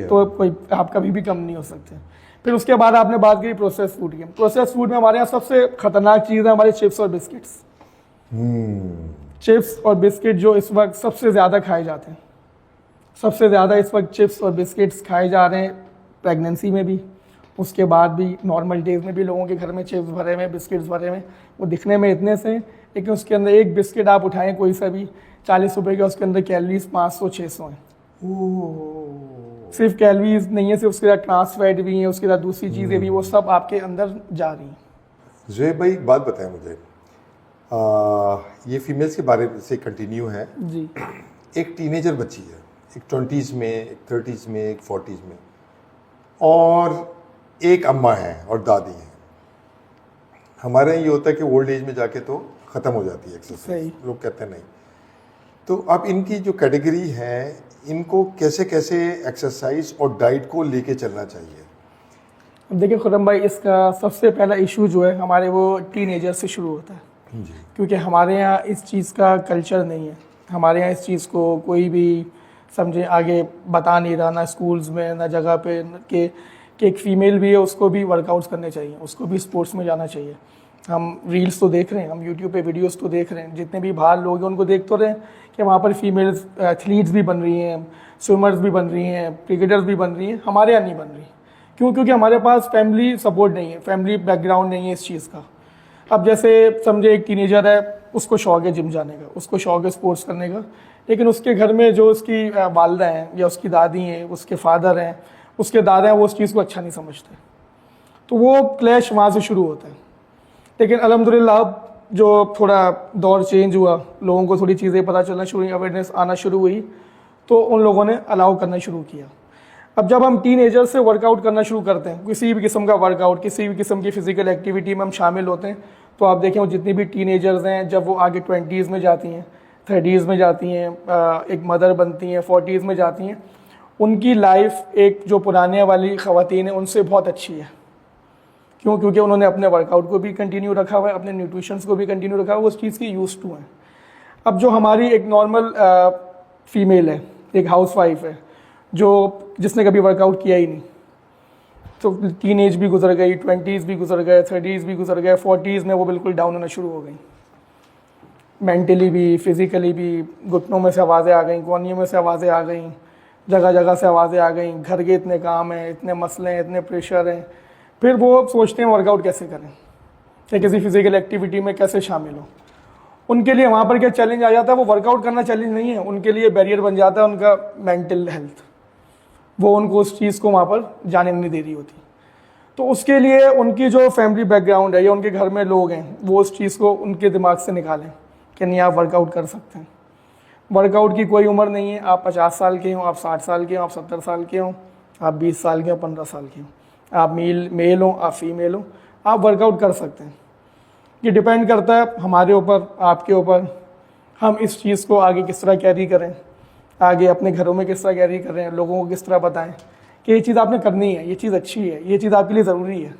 तो कोई आप कभी भी कम नहीं हो सकते। फिर उसके बाद आपने बात की प्रोसेस फूड की। प्रोसेस फूड में हमारे यहाँ सबसे खतरनाक चीज़ है हमारे चिप्स और बिस्किट्स। चिप्स और बिस्किट जो इस वक्त सबसे ज़्यादा खाए जाते हैं, सबसे ज़्यादा इस वक्त चिप्स और बिस्किट्स खाए जा रहे हैं, प्रेगनेंसी में भी, उसके बाद भी, नॉर्मल डेज में भी लोगों के घर में चिप्स भरे हुए, बिस्किट्स भरे हुए। वो दिखने में इतने से, लेकिन उसके अंदर एक बिस्किट आप उठाएं कोई सा भी 40 रुपये का, उसके अंदर कैलोरीज 500-600 हैं। सिर्फ कैलोरीज नहीं है, सिर्फ उसके साथ ट्रांस फैट भी है, उसके साथ दूसरी चीज़ें भी, वो सब आपके अंदर जा रही हैं। ज़ुहैब भाई, एक बात बताएं मुझे, ये फीमेल्स के बारे से कंटिन्यू है जी। एक टीनेजर बच्ची है, एक 20s में, एक 30s में, एक 40s में, और एक अम्मा है और दादी हैं। हमारे यहाँ ये होता है कि ओल्ड एज में जाके तो ख़त्म हो जाती है एक्सरसाइज, लोग कहते हैं नहीं। तो अब इनकी जो कैटेगरी है, इनको कैसे कैसे एक्सरसाइज और डाइट को लेके चलना चाहिए? अब देखिए खुर्रम भाई, इसका सबसे पहला इशू जो है हमारे वो टीनेजर से शुरू होता है जी। क्योंकि हमारे यहाँ इस चीज़ का कल्चर नहीं है। हमारे यहाँ इस चीज़ को कोई भी समझे आगे बता नहीं रहा, ना स्कूल्स में ना जगह पे कि एक फ़ीमेल भी है उसको भी वर्कआउट्स करने चाहिए, उसको भी स्पोर्ट्स में जाना चाहिए। हम रील्स तो देख रहे हैं, हम यूट्यूब पे वीडियोस तो देख रहे हैं, जितने भी बाहर लोग हैं उनको देख तो रहे हैं कि वहाँ पर फीमेल्स एथलीट्स भी बन रही हैं, स्विमर्स भी बन रही हैं, क्रिकेटर्स भी बन रही हैं। हमारे यहाँ नहीं बन रही। क्यों? क्योंकि हमारे पास फैमिली सपोर्ट नहीं है, फैमिली बैकग्राउंड नहीं है इस चीज़ का। अब जैसे समझे एक टीनेजर है, उसको शौक है जिम जाने का, उसको शौक है स्पोर्ट्स करने का, लेकिन उसके घर में जो उसकी वालदा हैं या उसकी दादी हैं, उसके फादर हैं, उसके दादा हैं, वो उस चीज़ को अच्छा नहीं समझते, तो वो क्लैश वहाँ से शुरू होता है। लेकिन अल्हम्दुलिल्लाह अब जो थोड़ा दौर चेंज हुआ, लोगों को थोड़ी चीज़ें पता चलना शुरू हुई, अवेयरनेस आना शुरू हुई, तो उन लोगों ने अलाउ करना शुरू किया। अब जब हम टीनेजर से वर्कआउट करना शुरू करते हैं, किसी भी किस्म का वर्कआउट, किसी भी किस्म की फ़िज़िकल एक्टिविटी में हम शामिल होते हैं, तो आप देखें वो जितनी भी टीनेजर्स हैं, जब वो आगे 20s में जाती हैं, 30s में जाती हैं, एक मदर बनती हैं, 40s में जाती हैं, उनकी लाइफ एक जो पुराने वाली ख़वातीन हैं उनसे बहुत अच्छी है। क्यों? क्योंकि उन्होंने अपने वर्कआउट को भी कंटिन्यू रखा हुआ है, अपने न्यूट्रिशंस को भी कंटिन्यू रखा हुआ है, वो उस चीज़ की यूज़ टू हैं। अब जो हमारी एक नॉर्मल फीमेल है, एक हाउसवाइफ है, जो जिसने कभी वर्कआउट किया ही नहीं, तो टीनेज भी गुजर गई, 20s भी गुजर गए, 30s भी गुजर गए, 40s में वो बिल्कुल डाउन होना शुरू हो गई, मेंटली भी, फिज़िकली भी। घुटनों में से आवाज़ें आ गई, कोहनियों में से आवाज़ें आ गई, जगह जगह से आवाज़ें आ गई, घर के इतने काम हैं, इतने मसले हैं, इतने प्रेशर हैं। फिर वो सोचते हैं वर्कआउट कैसे करें, या किसी फिजिकल एक्टिविटी में कैसे शामिल हो। उनके लिए वहाँ पर क्या चैलेंज आ जाता है, वो वर्कआउट करना चैलेंज नहीं है, उनके लिए बैरियर बन जाता है उनका मेंटल हेल्थ। वो उनको उस चीज़ को वहाँ पर जाने नहीं दे रही होती। तो उसके लिए उनकी जो फैमिली बैकग्राउंड है या उनके घर में लोग हैं, वो उस चीज़ को उनके दिमाग से निकालें कि नहीं, आप वर्कआउट कर सकते हैं। वर्कआउट की कोई उम्र नहीं है। आप 50 साल के हों, आप 60 साल के हों, आप 70 साल के हों, आप 20 साल के हों, 15 साल के हों, आप मेल हों, आप फीमेल हों, आप वर्कआउट कर सकते हैं। ये डिपेंड करता है हमारे ऊपर, आपके ऊपर, हम इस चीज़ को आगे किस तरह कैरी करें, आगे अपने घरों में किस तरह कैरी करें, लोगों को किस तरह बताएं कि ये चीज़ आपने करनी है, ये चीज़ अच्छी है, ये चीज़ आपके लिए ज़रूरी है।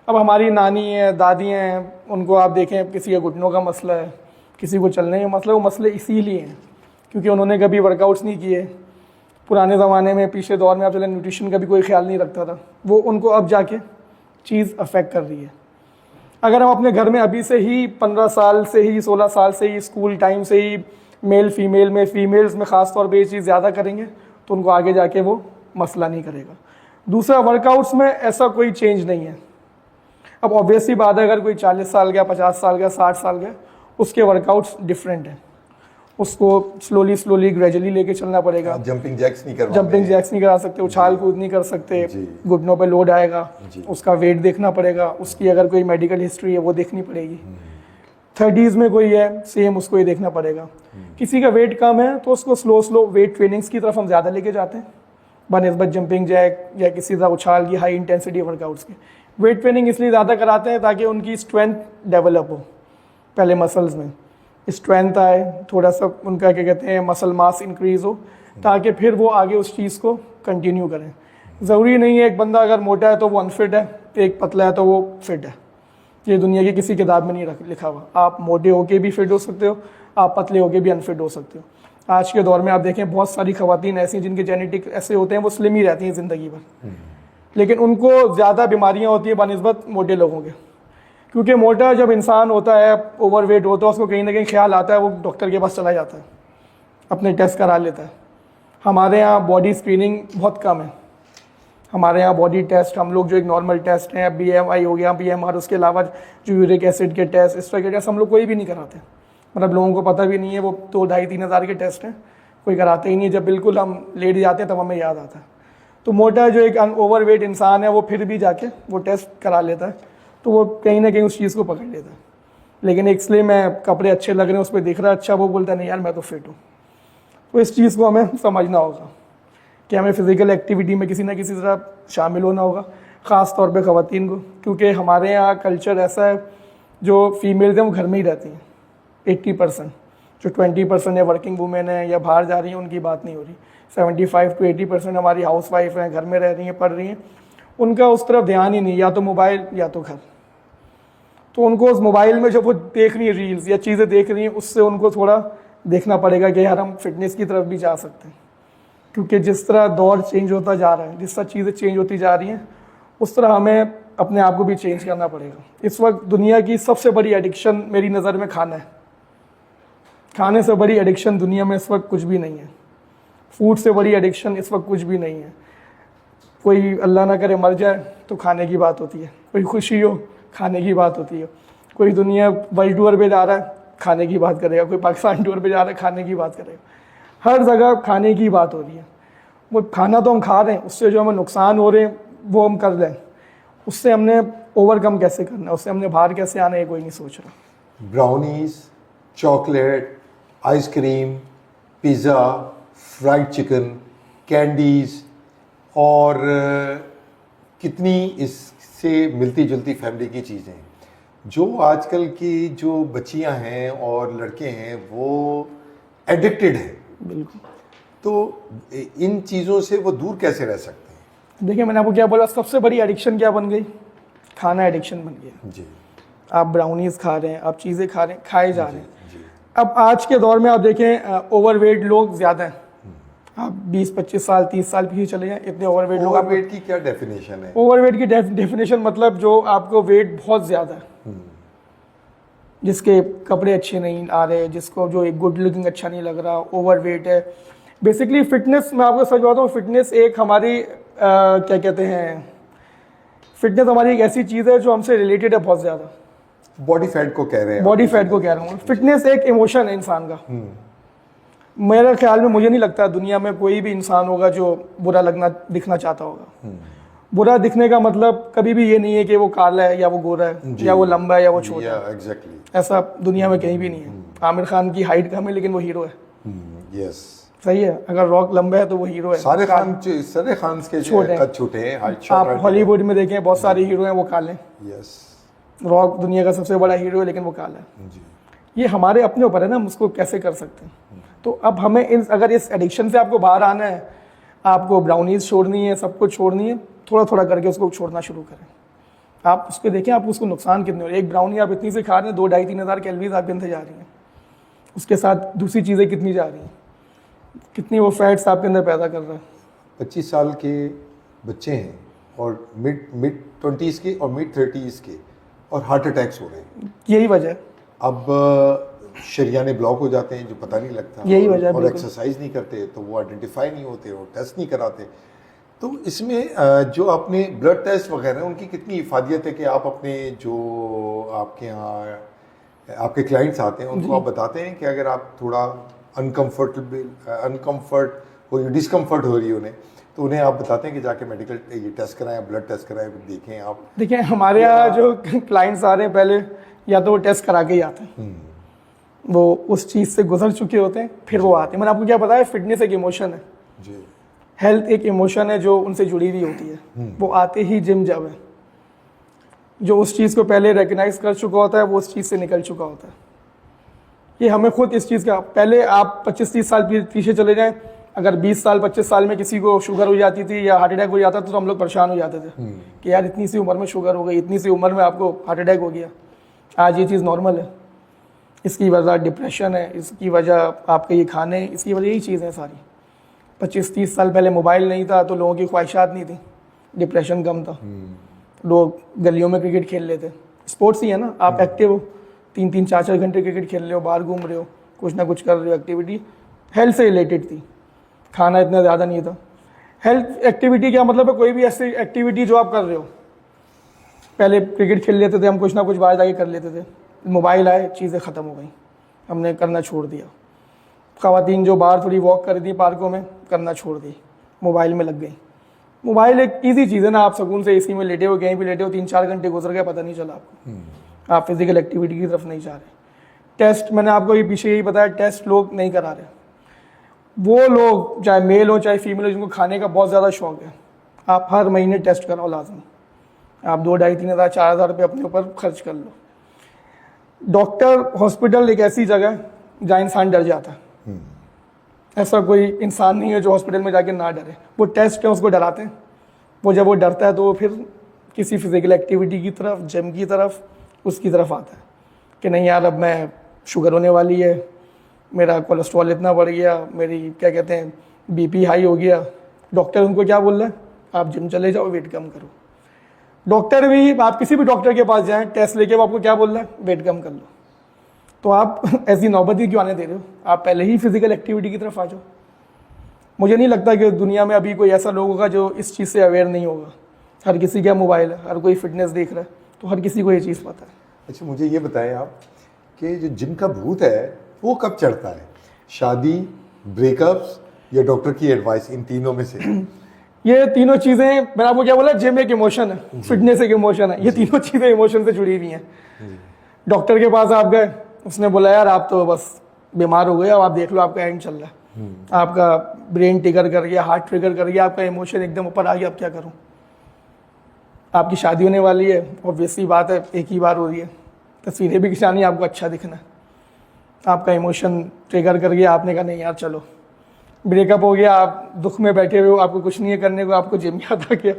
अब हमारी नानी है, दादी हैं, उनको आप देखें, किसी के घुटनों का मसला है, किसी को चलने का मसला है, वो मसले इसीलिए हैं क्योंकि उन्होंने कभी वर्कआउट्स नहीं किए। पुराने ज़माने में, पिछले दौर में आप चले, न्यूट्रिशन का भी कोई ख्याल नहीं रखता था, वो उनको अब जाके चीज़ अफेक्ट कर रही है। अगर हम अपने घर में अभी से ही 15 साल से ही, 16 साल से ही, स्कूल टाइम से ही मेल फीमेल में, फीमेल्स में ख़ास तौर पे ये चीज़ ज़्यादा करेंगे, तो उनको आगे जाके वो मसला नहीं करेगा। दूसरा, वर्कआउट्स में ऐसा कोई चेंज नहीं है। अब ऑब्वियसली बात है, अगर कोई 40 साल का, 50 साल का, 60 साल का, उसके वर्कआउट्स डिफरेंट हैं, उसको स्लोली ग्रेजुअली लेके चलना पड़ेगा। जंपिंग जैक्स नहीं करा सकते, उछाल कूद नहीं कर सकते, घुटनों पे लोड आएगा, उसका वेट देखना पड़ेगा, उसकी अगर कोई मेडिकल हिस्ट्री है वो देखनी पड़ेगी। 30s में कोई है, सेम उसको ही देखना पड़ेगा। किसी का वेट कम है तो उसको स्लो वेट ट्रेनिंग्स की तरफ हम ज़्यादा लेके जाते हैं बनिस्बत जंपिंग जैक या किसी तरह उछाल की हाई इंटेंसिटी वर्कआउट्स के। वेट ट्रेनिंग इसलिए ज़्यादा कराते हैं ताकि उनकी स्ट्रेंथ डेवलप हो, पहले मसल्स में स्ट्रेंथ आए, थोड़ा सा उनका क्या कहते हैं मसल मास इंक्रीज़ हो, ताकि फिर वो आगे उस चीज़ को कंटिन्यू करें। ज़रूरी नहीं है एक बंदा अगर मोटा है तो वो अनफिट है, एक पतला है तो वो फिट है। ये दुनिया की किसी किताब में नहीं लिखा हुआ। आप मोटे होके भी फिट हो सकते हो, आप पतले होके भी अनफिट हो सकते हो। आज के दौर में आप देखें बहुत सारी ख़वातीन ऐसी जिनके जेनेटिक ऐसे होते हैं, वो स्लिम ही रहती हैं ज़िंदगी भर, लेकिन उनको ज़्यादा बीमारियाँ होती हैं बनिस्बत मोटे लोगों के। क्योंकि मोटा जब इंसान होता है, ओवरवेट होता है, उसको कहीं ना कहीं ख्याल आता है, वो डॉक्टर के पास चला जाता है, अपने टेस्ट करा लेता है। हमारे यहाँ बॉडी स्क्रीनिंग बहुत कम है। हमारे यहाँ बॉडी टेस्ट, हम लोग जो एक नॉर्मल टेस्ट हैं, BMI हो गया, BMR, उसके अलावा जो यूरिक एसिड के टेस्ट, इस तरह के टेस्ट हम लोग कोई भी नहीं कराते। मतलब लोगों को पता भी नहीं है, वो 2-2.5-3 हज़ार के टेस्ट हैं, कोई कराते ही नहीं। जब बिल्कुल हम लेट जाते हैं तब हमें याद आता है। तो मोटा जो एक ओवरवेट इंसान है वो फिर भी जाके वो टेस्ट करा लेता है, तो वो कहीं ना कहीं उस चीज़ को पकड़ लेता है। लेकिन इसलिए मैं कपड़े अच्छे लग रहे हैं, उस पर दिख रहा है अच्छा, वो बोलता नहीं यार मैं तो फिट हूँ। तो इस चीज़ को हमें समझना होगा कि हमें फ़िज़िकल एक्टिविटी में किसी ना किसी तरह शामिल होना होगा, ख़ास तौर पे ख़वातीन को, क्योंकि हमारे यहाँ कल्चर ऐसा है जो फीमेल्स हैं वो घर में ही रहती हैं 80%, जो 20% है वर्किंग वूमेन है या बाहर जा रही हैं उनकी बात नहीं हो रही। 75 to 80% हमारी हाउस वाइफ हैं, घर में रह रही हैं, पढ़ रही हैं, उनका उस तरफ ध्यान ही नहीं, या तो मोबाइल या तो घर। तो उनको उस मोबाइल में जब वो देख रही है रील्स या चीज़ें देख रही हैं, उससे उनको थोड़ा देखना पड़ेगा कि यार हम फिटनेस की तरफ भी जा सकते हैं, क्योंकि जिस तरह दौर चेंज होता जा रहा है, जिस तरह चीज़ें चेंज होती जा रही हैं, उस तरह हमें अपने आप को भी चेंज करना पड़ेगा। इस वक्त दुनिया की सबसे बड़ी एडिक्शन मेरी नज़र में खाना है। खाने से बड़ी एडिक्शन दुनिया में इस वक्त कुछ भी नहीं है। फूड से बड़ी एडिक्शन इस वक्त कुछ भी नहीं है। कोई अल्लाह ना करे मर जाए तो खाने की बात होती है, कोई खुशी हो खाने की बात होती है, कोई दुनिया वर्ल्ड टूर पे जा रहा है खाने की बात करेगा, कोई पाकिस्तान टूर पे जा रहा है खाने की बात करेगा, हर जगह खाने की बात हो रही है। वो खाना तो हम खा रहे हैं, उससे जो हमें नुकसान हो रहे हैं वो हम कर लें, उससे हमने ओवरकम कैसे करना है, उससे हमने बाहर कैसे आना है कोई नहीं सोच रहा। Brownies, chocolate, ice cream, pizza, fried chicken, candies और कितनी इससे मिलती जुलती फैमिली की चीज़ें, जो आजकल की जो बच्चियां हैं और लड़के हैं वो एडिक्टेड हैं। बिल्कुल। तो इन चीज़ों से वो दूर कैसे रह सकते हैं? देखिए मैंने आपको क्या बोला, सबसे बड़ी एडिक्शन क्या बन गई? खाना एडिक्शन बन गया। जी। आप ब्राउनीज खा रहे हैं, आप चीज़ें खा रहे हैं, खाए जा रहे हैं। जी। अब आज के दौर में आप देखें ओवरवेट लोग ज़्यादा हैं। आप 20-25 साल 30 साल पीछे चले जाएं, इतने ओवरवेट लोग। ओवरवेट की क्या डेफिनेशन है? ओवरवेट की डेफिनेशन मतलब जो आपको वेट बहुत ज़्यादा है, जिसके कपड़े अच्छे नहीं आ रहे, जिसको जो एक गुड लुकिंग अच्छा नहीं लग रहा, ओवरवेट है। बेसिकली फिटनेस, मैं आपको सच बताता हूँ, फिटनेस एक हमारी क्या कहते हैं, फिटनेस हमारी एक ऐसी चीज़ है जो हमसे रिलेटेड है बहुत ज़्यादा। बॉडी फैट को कह रहे हैं? बॉडी फैट को कह रहा हूँ। फिटनेस एक इमोशन है इंसान का। मेरे ख्याल में, मुझे नहीं लगता दुनिया में कोई भी इंसान होगा जो बुरा दिखना चाहता होगा। बुरा दिखने का मतलब कभी भी ये नहीं है कि वो काला है या वो गोरा है या वो लंबा है या वो छोटा है। एग्जैक्टली। ऐसा दुनिया में कहीं भी नहीं है। आमिर खान की हाइट कम है लेकिन वो हीरो है। यस, सही है। अगर रॉक लंबा है तो वो हीरो है। सारे खान के छोटे हैं। आप हॉलीवुड में देखें बहुत सारे हीरो हैं वो काले हैं। यस। रॉक दुनिया का सबसे बड़ा हीरो है लेकिन वो काला है। ये हमारे अपने ऊपर है ना, हम उसको कैसे कर सकते हैं। तो अब हमें अगर इस एडिक्शन से आपको बाहर आना है, आपको ब्राउनीज छोड़नी है, सब कुछ छोड़नी है, थोड़ा थोड़ा करके उसको छोड़ना शुरू करें। आप उसके देखें आप उसको नुकसान कितने हो रहे हैं। एक ब्राउनी आप इतनी से खा रहे हैं, 2-2.5-3 हज़ार कैलोरीज आपके अंदर जा रही हैं। उसके साथ दूसरी चीज़ें कितनी जा रही हैं, कितनी वो फैट्स आपके अंदर पैदा कर रहा है। 25 साल के बच्चे हैं और मिड 20s के और मिड 30s के, और हार्ट अटैक्स हो रहे हैं। यही वजह है। अब शरियाने ब्लॉक हो जाते हैं जो पता नहीं लगता, यही वजह है। और एक्सरसाइज नहीं करते तो वो आइडेंटिफाई नहीं होते, वो टेस्ट नहीं कराते। तो इसमें जो आपने ब्लड टेस्ट वगैरह उनकी कितनी इफादियत है कि आप अपने जो आपके यहाँ आपके क्लाइंट्स आते हैं उनको आप बताते हैं कि अगर आप थोड़ा अनकम्फर्ट हो, डिस्कम्फर्ट हो रही है उन्हें, तो उन्हें आप बताते हैं कि जाके मेडिकल ये टेस्ट कराएं, ब्लड टेस्ट कराएं, देखें आप। देखिए हमारे यहाँ जो क्लाइंट्स आ रहे हैं, पहले या तो वो टेस्ट करा के ही आते हैं, वो उस चीज़ से गुजर चुके होते हैं, फिर वो आते हैं। मैंने आपको क्या बताया, फिटनेस एक इमोशन है जी। हेल्थ एक इमोशन है जो उनसे जुड़ी हुई होती है। वो आते ही जिम जब है, जो उस चीज़ को पहले रिकग्नाइज कर चुका होता है वो उस चीज़ से निकल चुका होता है। ये हमें खुद इस चीज़ का, पहले आप 25-30 साल पीछे चले जाएं, अगर 20 साल 25 साल में किसी को शुगर हो जाती थी या हार्ट अटैक हो जाता था तो हम लोग परेशान हो जाते थे कि यार इतनी सी उम्र में शुगर हो गई, इतनी सी उम्र में आपको हार्ट अटैक हो गया। आज ये चीज़ नॉर्मल है। इसकी वजह डिप्रेशन है, इसकी वजह आपके ये खाने, इसकी वजह यही चीज़ें सारी। 25-30 साल पहले मोबाइल नहीं था तो लोगों की ख्वाहिशात नहीं थी, डिप्रेशन कम था, लोग गलियों में क्रिकेट खेल लेते। स्पोर्ट्स ही है ना, आप एक्टिव हो, 3-3 4-4 घंटे क्रिकेट खेल रहे हो, बाहर घूम रहे हो, कुछ ना कुछ कर रहे हो, एक्टिविटी हेल्थ से रिलेटेड थी। खाना इतना ज़्यादा नहीं था। हेल्थ एक्टिविटी क्या मतलब है, कोई भी ऐसी एक्टिविटी जो आप कर रहे हो। पहले क्रिकेट खेल लेते थे हम, कुछ ना कुछ बाहर जाके कर लेते थे। मोबाइल आए, चीज़ें ख़त्म हो गई, हमने करना छोड़ दिया। ख़वातीन जो बाहर थोड़ी वॉक कर रही थी पार्कों में, करना छोड़ दी, मोबाइल में लग गई। मोबाइल एक इजी चीज़ है ना, आप सुकून से एसी में लेटे हो, कहीं भी लेटे हो, 3-4 घंटे गुजर गए पता नहीं चला आपको। आप फिजिकल एक्टिविटी की तरफ नहीं जा रहे। टेस्ट मैंने आपको ये पीछे यही बताया, टेस्ट लोग नहीं करा रहे। वो लोग चाहे मेल हो चाहे फीमेल हो जिनको खाने का बहुत ज़्यादा शौक है, आप हर महीने टेस्ट कराओ लाजमी। आप 2,500-3,000-4,000 रुपये अपने ऊपर खर्च कर लो। डॉक्टर हॉस्पिटल एक ऐसी जगह है जहाँ इंसान डर जाता है। ऐसा कोई इंसान नहीं है जो हॉस्पिटल में जाके ना डरे। वो टेस्ट है उसको डराते हैं। वो जब वो डरता है तो वो फिर किसी फिजिकल एक्टिविटी की तरफ, जिम की तरफ, उसकी तरफ आता है कि नहीं यार अब मैं शुगर होने वाली है, मेरा कोलेस्ट्रॉल इतना बढ़ गया, मेरी क्या कहते हैं बीपी हाई हो गया। डॉक्टर उनको क्या बोल रहा है, आप जिम चले जाओ, वेट कम करो। डॉक्टर भी, आप किसी भी डॉक्टर के पास जाएं टेस्ट लेके, वो आपको क्या बोल रहा है, वेट कम कर लो। तो आप ऐसी नौबत ही क्यों आने दे रहे हो? आप पहले ही फिजिकल एक्टिविटी की तरफ आ जाओ। मुझे नहीं लगता कि दुनिया में अभी कोई ऐसा लोग होगा जो इस चीज़ से अवेयर नहीं होगा। हर किसी का मोबाइल है, हर कोई फिटनेस देख रहा है, तो हर किसी को ये चीज़ पता है। अच्छा, मुझे ये बताएं आप कि जो जिम का भूत है वो कब चढ़ता है? शादी, ब्रेकअप्स या डॉक्टर की एडवाइस, इन तीनों में से? ये तीनों चीज़ें, मैंने आपको क्या बोला, जिम एक इमोशन है, फिटनेस एक इमोशन है। ये तीनों चीज़ें इमोशन से जुड़ी हुई हैं। डॉक्टर के पास आप गए, उसने बोला यार आप तो बस बीमार हो गए, अब आप देख लो आपका एंड चल रहा है, आपका ब्रेन ट्रिगर कर गया, हार्ट ट्रिगर कर गया, आपका इमोशन एकदम ऊपर आ गया, अब क्या करूं? आपकी शादी होने वाली है, ऑब्वियसली बात है, एक ही बार हो रही है, तस्वीरें भी खिंचानी, आपको अच्छा दिखना है, आपका इमोशन ट्रिगर कर गया, आपने कहा नहीं यार चलो। ब्रेकअप हो गया, आप दुख में बैठे हुए हो, आपको कुछ नहीं है करने को, आपको जिम याद आ गया।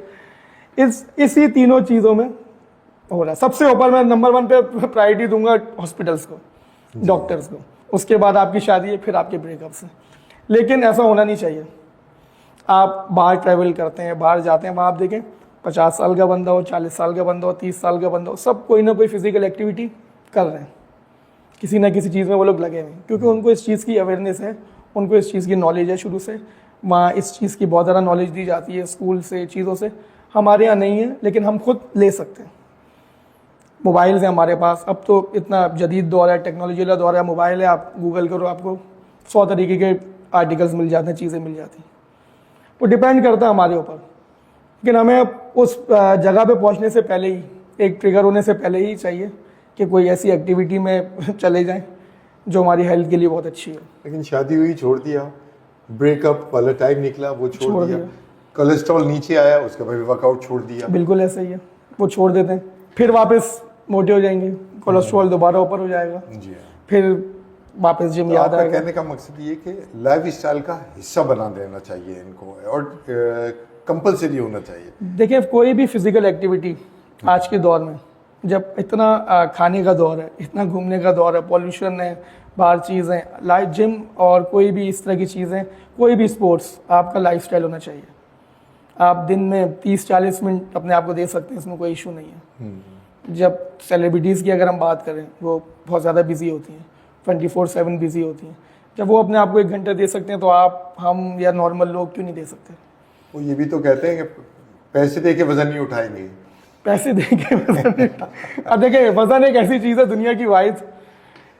इसी तीनों चीज़ों में हो रहा है। सबसे ऊपर मैं नंबर 1 पे प्रायोरिटी दूंगा हॉस्पिटल्स को, डॉक्टर्स को, उसके बाद आपकी शादी है, फिर आपके ब्रेकअप्स हैं। लेकिन ऐसा होना नहीं चाहिए। आप बाहर ट्रैवल करते हैं, बाहर जाते हैं, वहाँ आप देखें 50 साल का बंदा हो, 40 साल का बंदा हो, 30 साल का बंदा हो, सब कोई ना कोई फिजिकल एक्टिविटी कर रहे हैं, किसी ना किसी चीज़ में वो लोग लगे हुए हैं, क्योंकि उनको इस चीज़ की अवेयरनेस है, उनको इस चीज़ की नॉलेज है शुरू से। वहाँ इस चीज़ की बहुत ज़्यादा नॉलेज दी जाती है स्कूल से, चीज़ों से। हमारे यहाँ नहीं है, लेकिन हम खुद ले सकते हैं। मोबाइल्स हैं हमारे पास, अब तो इतना जदीद दौर है, टेक्नोलॉजी वाला दौर है, मोबाइल है, आप गूगल करो, आपको 100 तरीके के आर्टिकल्स मिल जाते हैं, चीज़ें मिल जाती हैं। वो डिपेंड करता है हमारे ऊपर, लेकिन हमें उस जगह पे पहुंचने से पहले ही, एक ट्रिगर होने से पहले ही चाहिए कि कोई ऐसी एक्टिविटी में चले जाएं जो हमारी हेल्थ के लिए बहुत अच्छी है। लेकिन शादी हुई, छोड़ दिया, ब्रेकअप वाला टाइम निकला, वो छोड़ दिया, कोलेस्ट्रॉल नीचे आया, उसके बाद वर्कआउट छोड़ दिया। बिल्कुल ऐसा ही है, वो छोड़ देते हैं, फिर वापस मोटे हो जाएंगे, कोलेस्ट्रॉल दोबारा ऊपर हो जाएगा, जी हाँ। फिर वापस जिम याद आएगा। कहने का मकसद ये कि लाइफ स्टाइल का हिस्सा बना देना चाहिए इनको, और कंपलसरी होना चाहिए। देखिए, कोई भी फिजिकल एक्टिविटी आज के दौर में, जब इतना खाने का दौर है, इतना घूमने का दौर है, पॉल्यूशन है, बाहर चीज़ें, लाइफ, जिम और कोई भी इस तरह की चीज़ें, कोई भी स्पोर्ट्स, आपका लाइफस्टाइल होना चाहिए। आप दिन में 30-40 मिनट अपने आप को दे सकते हैं, इसमें कोई इशू नहीं है। जब सेलिब्रिटीज़ की अगर हम बात करें, वो बहुत ज़्यादा बिजी होती हैं, 24/7 बिजी होती हैं। जब वो अपने आप को 1 घंटा दे सकते हैं, तो आप, हम या नॉर्मल लोग क्यों नहीं दे सकते? वो ये भी तो कहते हैं कि पैसे दे के वजन नहीं उठाएंगे। पैसे दे के वजन नहीं। अब देखिए, वजन एक ऐसी चीज़ है दुनिया की वाहिद,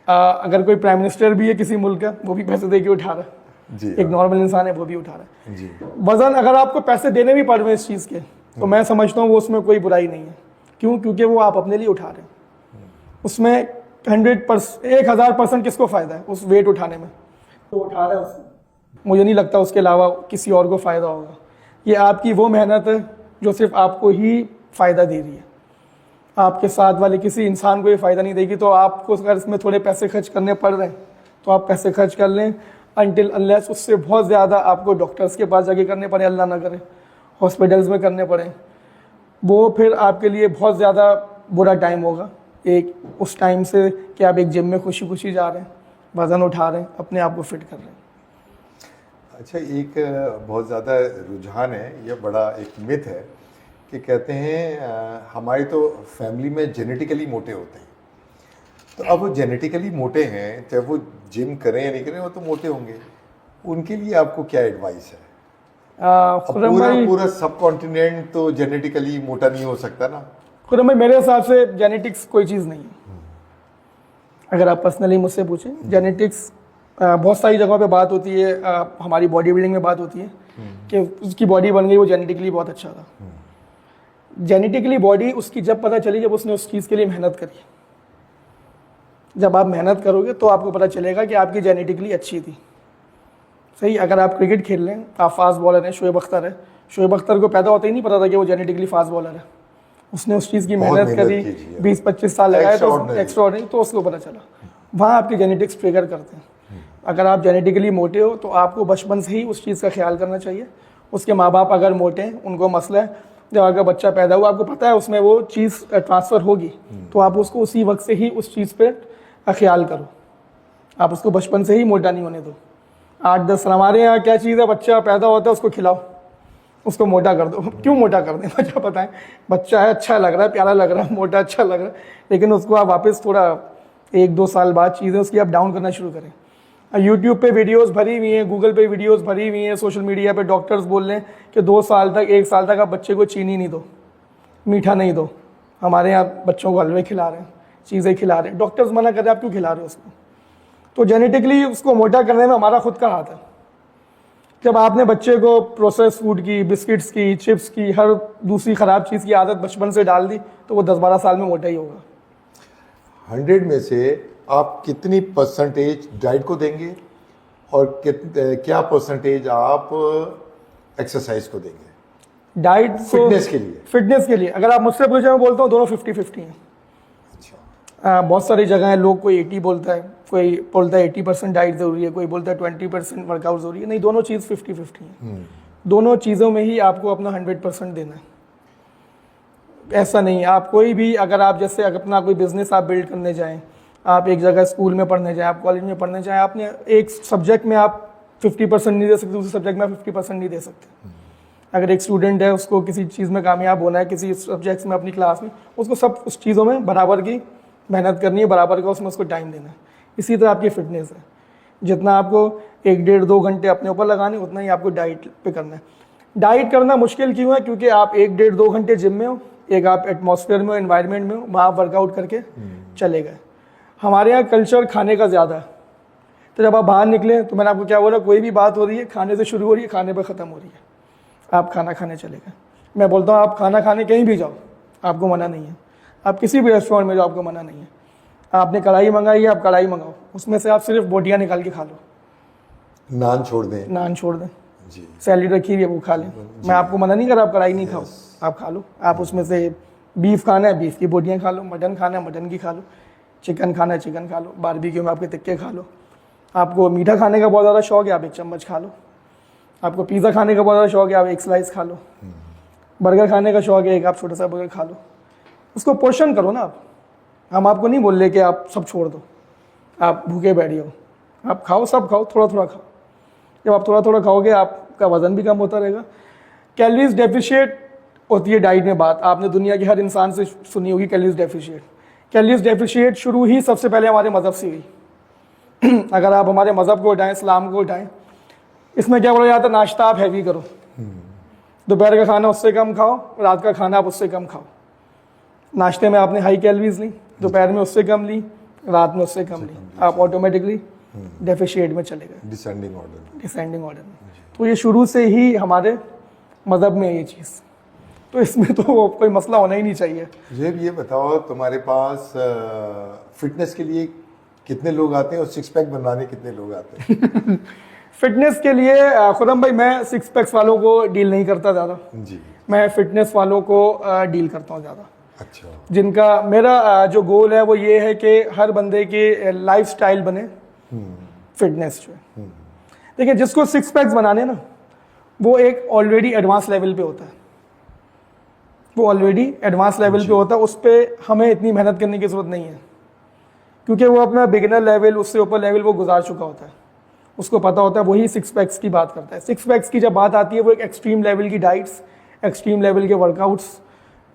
अगर कोई प्राइम मिनिस्टर भी है किसी मुल्क का, वो भी पैसे दे के उठा रहा है जी। एक नॉर्मल इंसान है, वो भी उठा रहा है जी। वजन अगर आपको पैसे देने भी पड़ रहे हैं इस चीज़ के, तो मैं समझता हूँ वो उसमें कोई बुराई नहीं है। क्यों? क्योंकि वो आप अपने लिए उठा रहे हैं। उसमें 1000% किसको फ़ायदा है उस वेट उठाने में? तो उठा रहा है उसमें, मुझे नहीं लगता उसके अलावा किसी और को फ़ायदा होगा। ये आपकी वो मेहनत है जो सिर्फ आपको ही फ़ायदा दे रही है, आपके साथ वाले किसी इंसान को ये फ़ायदा नहीं देगी। तो आपको अगर इसमें थोड़े पैसे खर्च करने पड़ रहे हैं, तो आप पैसे खर्च कर लें, अनटिल अनलेस उससे बहुत ज़्यादा आपको डॉक्टर्स के पास जाके करने पड़े, अल्लाह ना करे हॉस्पिटल्स में करने पड़े, वो फिर आपके लिए बहुत ज़्यादा बुरा टाइम होगा। एक उस टाइम से कि आप एक जिम में खुशी खुशी जा रहे हैं, वज़न उठा रहे हैं, अपने आप को फिट कर रहे हैं। अच्छा, एक बहुत ज़्यादा रुझान है, यह बड़ा एक मिथ है कि कहते हैं हमारी तो फैमिली में जेनेटिकली मोटे होते हैं। तो अब वो जेनेटिकली मोटे हैं, चाहे वो जिम करें या नहीं करें, वो तो मोटे होंगे। उनके लिए आपको क्या एडवाइस है? पूरा सब कॉन्टिनेंट तो जेनेटिकली मोटा नहीं हो सकता ना। खुरम भाई, मेरे हिसाब से जेनेटिक्स कोई चीज़ नहीं है। अगर आप पर्सनली मुझसे पूछें, जेनेटिक्स बहुत सारी जगहों पे बात होती है, हमारी बॉडी बिल्डिंग में बात होती है कि उसकी बॉडी बन गई, वो जेनेटिकली बहुत अच्छा था। जेनेटिकली बॉडी उसकी जब पता चली जब उसने उस चीज़ के लिए मेहनत करी। जब आप मेहनत करोगे तो आपको पता चलेगा कि आपकी जेनेटिकली अच्छी थी। सही, अगर आप क्रिकेट खेल रहे हैं, आप फास्ट बॉलर हैं, शोएब अख्तर है, शोएब अख्तर को पैदा होता ही नहीं पता था कि वो जेनेटिकली फास्ट बॉलर है। उसने उस चीज़ की मेहनत करी, 20-25 साल लगाए, तो एक्स्ट्राऑर्डिनरी, तो उसको पता चला। वहाँ आपकी जेनेटिक्स ट्रिगर करते हैं। अगर आप जेनेटिकली मोटे हो तो आपको बचपन से ही उस चीज़ का ख्याल करना चाहिए। उसके माँ बाप अगर मोटे हैं, उनको मसला है, जब अगर बच्चा पैदा हुआ आपको पता है उसमें वो चीज़ ट्रांसफ़र होगी, तो आप उसको उसी वक्त से ही उस चीज़ पे ख्याल करो। आप उसको बचपन से ही मोटा नहीं होने दो। 8-10 हमारे यहाँ क्या चीज़ है, बच्चा पैदा होता है उसको खिलाओ, उसको मोटा कर दो। क्यों मोटा कर दें, मुझे पता है बच्चा है, अच्छा लग रहा है, प्यारा लग रहा है, मोटा अच्छा लग रहा है, लेकिन उसको आप वापस थोड़ा 1-2 साल बाद चीज़ें उसकी आप डाउन करना शुरू करें। यूट्यूब पे वीडियोस भरी हुई हैं, गूगल पे वीडियोस भरी हुई हैं, सोशल मीडिया पे डॉक्टर्स बोल रहे हैं कि 2 साल तक 1 साल तक आप बच्चे को चीनी नहीं दो, मीठा नहीं दो। हमारे यहाँ बच्चों को हलवे खिला रहे हैं, चीज़ें खिला रहे हैं, डॉक्टर्स मना कर रहे हैं, आप क्यों खिला रहे हो उसको? तो जेनेटिकली उसको मोटा करने में हमारा खुद का हाथ है। जब आपने बच्चे को प्रोसेस फूड की, बिस्किट्स की, चिप्स की, हर दूसरी ख़राब चीज़ की आदत बचपन से डाल दी तो वो 10-12 साल में मोटा ही होगा। 100 में से आप कितनी परसेंटेज डाइट को देंगे और क्या परसेंटेज आप एक्सरसाइज को देंगे? डाइट फिटनेस के लिए? फिटनेस के लिए अगर आप मुझसे पूछे, मैं बोलता हूँ दोनों 50-50 हैं। अच्छा। बहुत सारी जगह है, लोग कोई 80 बोलता है, कोई बोलता है 80% डाइट ज़रूरी है, कोई बोलता है 20% वर्कआउट ज़रूरी है। नहीं, दोनों चीज़ 50-50 है। दोनों चीज़ों में ही आपको अपना 100% देना है। ऐसा नहीं है आप कोई भी, अगर आप जैसे अपना कोई बिजनेस आप बिल्ड करने जाएं, आप एक जगह स्कूल में पढ़ने जाएं, आप कॉलेज में पढ़ने जाएं, आपने एक सब्जेक्ट में आप 50% नहीं दे सकते, दूसरे सब्जेक्ट में आप 50% नहीं दे सकते। अगर एक स्टूडेंट है, उसको किसी चीज़ में कामयाब होना है, किसी सब्जेक्ट्स में अपनी क्लास में, उसको सब उस चीज़ों में बराबर की मेहनत करनी है, बराबर का उसमें उसको टाइम देना है। इसी तरह आपकी फिटनेस है, जितना आपको 1-1.5-2 घंटे अपने ऊपर लगाने, उतना ही आपको डाइट पे करना है। डाइट करना मुश्किल क्यों है? क्योंकि आप 1-1.5-2 घंटे जिम में हो, एक आप एटमॉस्फेयर में हो, एनवायरनमेंट में हो, वहाँ आप वर्कआउट करके चले गए। हमारे यहाँ कल्चर खाने का ज़्यादा है, तो जब आप बाहर निकले, तो मैंने आपको क्या बोला, कोई भी बात हो रही है खाने से शुरू हो रही है, खाने पर ख़त्म हो रही है। आप खाना खाने चले गए। मैं बोलता हूँ आप खाना खाने कहीं भी जाओ, आपको मना नहीं है। आप किसी भी रेस्टोरेंट में जाओ, आपको मना नहीं है। आपने कढ़ाई मंगाई है, आप कढ़ाई मंगाओ, उसमें से आप सिर्फ बोटियाँ निकाल के खा लो। नान छोड़ दें। नान छोड़ दें जी। सैलेड रखी हुई है, वो खा लें। मैं आपको मना नहीं कर रहा आप कढ़ाई नहीं खाओ, आप खा लो। आप उसमें से बीफ खाना है, बीफ की बोटियाँ खा लो, मटन खाना है, मटन की खा लो, चिकन खाना है, चिकन खा लो, बारबेक्यू में आपके टिक्के खा लो। आपको मीठा खाने का बहुत ज़्यादा शौक है, आप 1 चम्मच खा लो। आपको पिज़्ज़ा खाने का बहुत ज़्यादा शौक है, आप 1 स्लाइस खा लो। बर्गर खाने का शौक है, एक आप छोटा सा बर्गर खा लो। उसको पोर्शन करो ना आप। हम आपको नहीं बोल रहे कि आप सब छोड़ दो, आप भूखे बैठिए, आप खाओ, सब खाओ, थोड़ा थोड़ा खाओ। जब आप थोड़ा थोड़ा खाओगे, आपका वजन भी कम होता रहेगा। कैलोरीज डेफिशिएट होती है डाइट में बात, आपने दुनिया के हर इंसान से सुनी होगी कैलोरीज डेफिशिएट। कैलोरीज डेफिशिएट शुरू ही सबसे पहले हमारे मज़हब से हुई। अगर आप हमारे मज़हब को उठाएं, इस्लाम को उठाएं, इसमें क्या बोला जाता है, नाश्ता आप हैवी करो, दोपहर का खाना उससे कम खाओ, रात का खाना आप उससे कम खाओ। नाश्ते में आपने हाई कैलोरीज ली, दोपहर में उससे कम ली, रात में उससे कम ली, आप ऑटोमेटिकली डेफिशिएट में चले गए, डिसेंडिंग ऑर्डर में। तो ये शुरू से ही हमारे मज़हब में है ये चीज़, तो इसमें तो कोई मसला होना ही नहीं चाहिए। ये बताओ, तुम्हारे पास फिटनेस के लिए कितने लोग आते हैं और 6 पैक बनवाने कितने लोग आते हैं? फिटनेस के लिए खुदम भाई, मैं 6 पैक्स वालों को डील नहीं करता ज़्यादा जी। मैं फिटनेस वालों को डील करता हूँ ज़्यादा। अच्छा। जिनका मेरा जो गोल है वो ये है कि हर बंदे के लाइफ स्टाइल बने फिटनेस जो है। देखिए, जिसको 6 पैक्स बनाने ना, वो एक ऑलरेडी एडवांस लेवल पे होता है, वो ऑलरेडी एडवांस लेवल पे होता है, उस पर हमें इतनी मेहनत करने की ज़रूरत नहीं है, क्योंकि वो अपना बिगिनर लेवल, उससे ऊपर लेवल वो गुजार चुका होता है, उसको पता होता है। वही 6 पैक्स की बात करता है। 6 पैक्स की जब बात आती है, वो एक एक्सट्रीम लेवल की डाइट्स, एक्सट्रीम लेवल के वर्कआउट्स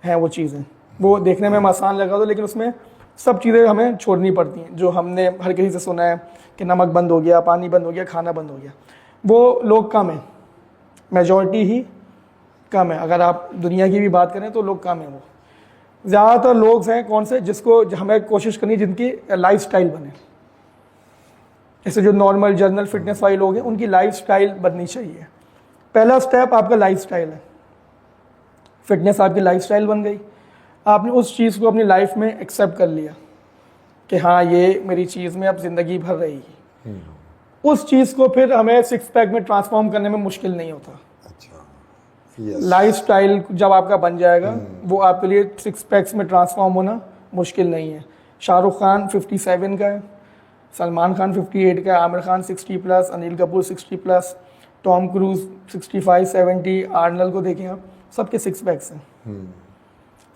हैं, वो चीज़ें वो देखने में आसान लगा दो, लेकिन उसमें सब चीज़ें हमें छोड़नी पड़ती हैं जो हमने हर किसी से सुना है कि नमक बंद हो गया, पानी बंद हो गया, खाना बंद हो गया। वो लोग कम हैं, मेजॉरिटी ही कम है। अगर आप दुनिया की भी बात करें तो लोग कम हैं। वो ज़्यादातर लोग हैं कौन से, जिसको हमें कोशिश करनी है जिनकी लाइफ स्टाइल बने। जैसे जो नॉर्मल जर्नल फिटनेस वाले लोग हैं उनकी लाइफ स्टाइल बननी चाहिए। पहला स्टेप आपका लाइफ स्टाइल है। फिटनेस आपकी लाइफ स्टाइल बन गई, आपने उस चीज़ को अपनी लाइफ में एक्सेप्ट कर लिया कि हाँ ये मेरी चीज़ में अब ज़िंदगी भर रहेगी। उस चीज़ को फिर हमें 6 पैक में ट्रांसफॉर्म करने में मुश्किल नहीं होता। लाइफ स्टाइल जब आपका बन जाएगा वो आपके लिए 6 पैक्स में ट्रांसफॉर्म होना मुश्किल नहीं है। शाहरुख खान 57 का है, सलमान खान 58 का है, Aamir Khan 60+, Anil Kapoor 60+, Tom cruise 65-70, Arnold को देखें आप, सबके 6 पैक्स हैं।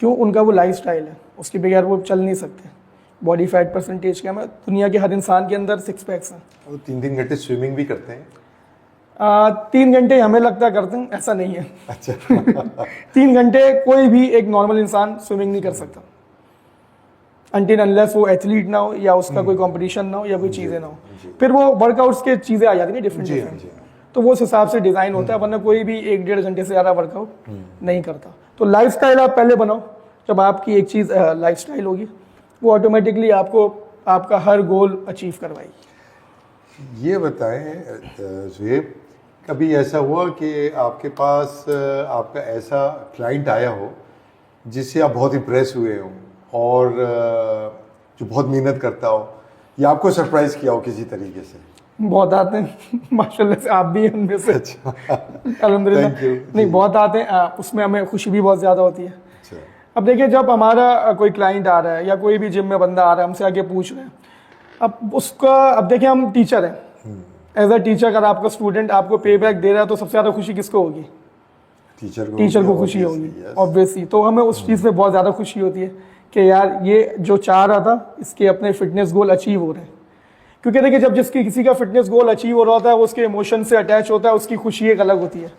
क्यों? उनका वो लाइफ स्टाइल है, उसके बगैर वो चल नहीं सकते। बॉडी फैट परसेंटेज क्या है, दुनिया के हर इंसान के अंदर 6 पैक्स हैं। वो 3-3 घंटे स्विमिंग भी करते हैं? 3 घंटे हमें लगता है करते हैं, ऐसा नहीं है। अच्छा 3 घंटे कोई भी एक नॉर्मल इंसान स्विमिंग नहीं कर सकता अनटिल अनलेस वो एथलीट ना हो या उसका कोई कंपटीशन ना हो या कोई चीज़ें ना हो, फिर वो वर्कआउट्स के चीज़ें आ जाती हैं डिफरेंट। तो वो उस हिसाब से डिज़ाइन होता है, वरना कोई भी 1-1.5 घंटे से ज़्यादा वर्कआउट नहीं करता। तो लाइफ स्टाइल आप पहले बनाओ। जब आपकी एक चीज़ लाइफ स्टाइल होगी वो ऑटोमेटिकली आपको आपका हर गोल अचीव करवाएगी। ये बताएं ज़ुहैब, कभी ऐसा हुआ कि आपके पास आपका ऐसा क्लाइंट आया हो जिससे आप बहुत इम्प्रेस हुए हो और जो बहुत मेहनत करता हो या आपको सरप्राइज़ किया हो किसी तरीके से? बहुत आते हैं माशाल्लाह से, आप भी हैं उनमें से। अच्छा अल्हम्दुलिल्लाह। Thank you। नहीं, बहुत आते हैं, उसमें हमें खुशी भी बहुत ज़्यादा होती है। अच्छा। अब देखिए, जब हमारा कोई क्लाइंट आ रहा है या कोई भी जिम में बंदा आ रहा है, हमसे आके पूछ रहे हैं, अब उसका, अब देखिए हम टीचर हैं, एज अ टीचर अगर आपका स्टूडेंट आपको पे बैक दे रहा है तो सबसे ज़्यादा खुशी किसको होगी? टीचर को खुशी होगी, ऑब्वियसली। तो हमें उस चीज़ पे बहुत ज़्यादा खुशी होती है कि यार ये जो चाह रहा था इसके अपने फिटनेस गोल अचीव हो रहे हैं। क्योंकि देखिए, जब जिसकी किसी का फिटनेस गोल अचीव हो रहा होता है वो उसके इमोशन से अटैच होता है, उसकी खुशी एक अलग होती है।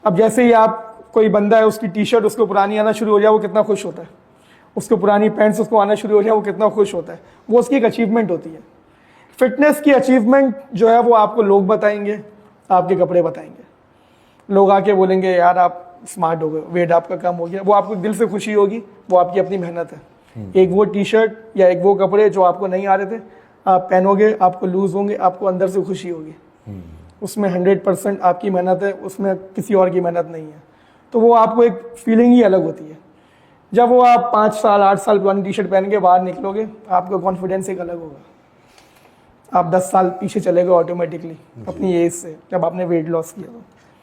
अब जैसे ही आप, कोई बंदा है उसकी टी शर्ट उसको पुरानी आना शुरू हो जाए वो कितना खुश होता है, उसको पुरानी पैंट्स उसको आना शुरू हो जाए वो कितना खुश होता है, वो उसकी एक अचीवमेंट होती है। फिटनेस की अचीवमेंट जो है वो आपको लोग बताएंगे, आपके कपड़े बताएंगे। लोग आके बोलेंगे यार आप स्मार्ट हो गए, वेट आपका कम हो गया, वो आपको दिल से खुशी होगी, वो आपकी अपनी मेहनत है। एक वो टी शर्ट या एक वो कपड़े जो आपको नहीं आ रहे थे, आप पहनोगे, आपको लूज होंगे, आपको अंदर से खुशी होगी। उसमें 100% आपकी मेहनत है, उसमें किसी और की मेहनत नहीं है। तो वो आपको एक फीलिंग ही अलग होती है। जब वो आप 5 साल 8 साल पुरानी टी शर्ट पहन के बाहर निकलोगे, आपका कॉन्फिडेंस एक अलग होगा। आप 10 साल पीछे चले गए ऑटोमेटिकली अपनी एज से, जब आपने वेट लॉस किया।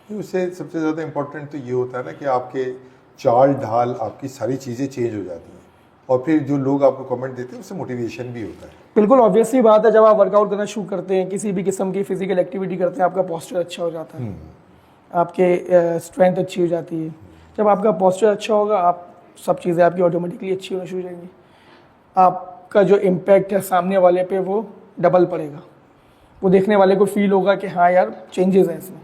तो उससे सबसे ज़्यादा इम्पोर्टेंट तो ये होता है ना कि आपके चाल ढाल, आपकी सारी चीज़ें चेंज हो जाती हैं और फिर जो लोग आपको कमेंट देते हैं उससे मोटिवेशन भी होता है। बिल्कुल ऑब्वियसली बात है, जब आप वर्कआउट करना शुरू करते हैं, किसी भी किस्म की फिजिकल एक्टिविटी करते हैं, आपका पोस्चर अच्छा हो जाता है, आपके स्ट्रेंथ अच्छी हो जाती है। जब आपका पोस्चर अच्छा होगा, आप सब चीज़ें आपकी ऑटोमेटिकली अच्छी होना शुरू हो जाएंगी। आपका जो इम्पैक्ट है सामने वाले पे वो डबल पड़ेगा। वो देखने वाले को फील होगा कि हाँ यार चेंजेस हैं इसमें।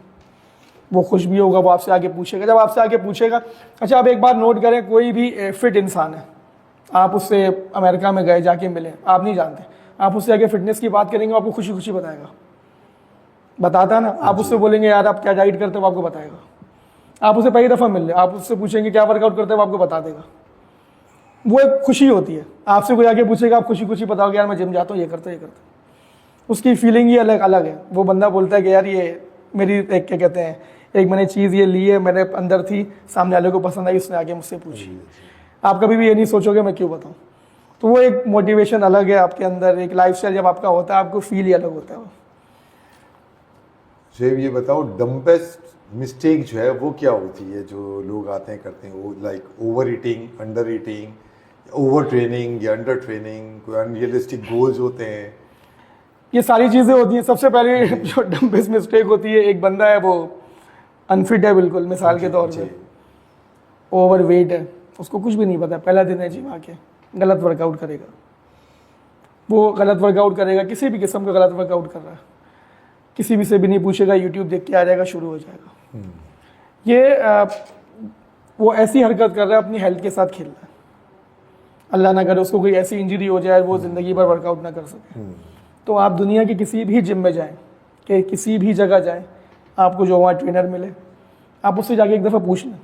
वो खुश भी होगा, वो आपसे आगे पूछेगा। जब आपसे आगे पूछेगा, अच्छा आप एक बार नोट करें, कोई भी फिट इंसान है, आप उससे अमेरिका में गए, जाके मिले, आप नहीं जानते, आप उससे आगे फिटनेस की बात करेंगे, आपको खुशी खुशी बताएगा, बताता ना। आप उससे बोलेंगे यार आप क्या डाइट करते हो, आपको बताएगा। आप उसे पहली दफ़ा मिल रहे, आप उससे पूछेंगे क्या वर्कआउट करते हो, आपको बता देगा। वो एक खुशी होती है। आपसे कोई आगे पूछेगा, आप खुशी खुशी बताओगे यार मैं जिम जाता हूँ, ये करता हूँ, ये करता हूँ। उसकी फीलिंग ही अलग अलग है। वो बंदा बोलता है कि यार ये मेरी एक, क्या कहते हैं, एक मैंने चीज़ ये ली है, मेरे अंदर थी, सामने वाले को पसंद आई, उसने आगे मुझसे पूछी। आप कभी भी ये नहीं सोचोगे मैं क्यों बताऊँ। तो वो एक मोटिवेशन अलग है आपके अंदर, एक लाइफस्टाइल जब आपका होता है, आपको फील ही अलग होता है। ज़ुहैब ये बताओ, डम्बेस्ट मिस्टेक जो है वो क्या होती है जो लोग आते हैं करते हैं? वो like over eating, under eating, over training या अंडर ट्रेनिंग, कोई अनरियलिस्टिक गोल्स होते हैं, ये सारी चीज़ें होती हैं। सबसे पहले जो डम्बेस्ट मिस्टेक होती है, एक बंदा है वो अनफिट है बिल्कुल, मिसाल के तौर पे ओवर वेट है, उसको कुछ भी नहीं पता, पहला दिन है जिम आके गलत वर्कआउट करेगा। वो गलत वर्कआउट करेगा, किसी भी किस्म का गलत वर्कआउट कर रहा है, किसी भी से भी नहीं पूछेगा, यूट्यूब देख के आ जाएगा, शुरू हो जाएगा। ये वो ऐसी हरकत कर रहा है, अपनी हेल्थ के साथ खेल रहा है। अल्लाह ना करे उसको कोई ऐसी इंजरी हो जाए वो ज़िंदगी भर वर्कआउट ना कर सके। तो आप दुनिया के किसी भी जिम में जाएं, कि किसी भी जगह जाएं, आपको जो वहाँ ट्रेनर मिले, आप उससे जाके एक दफ़ा पूछ लें,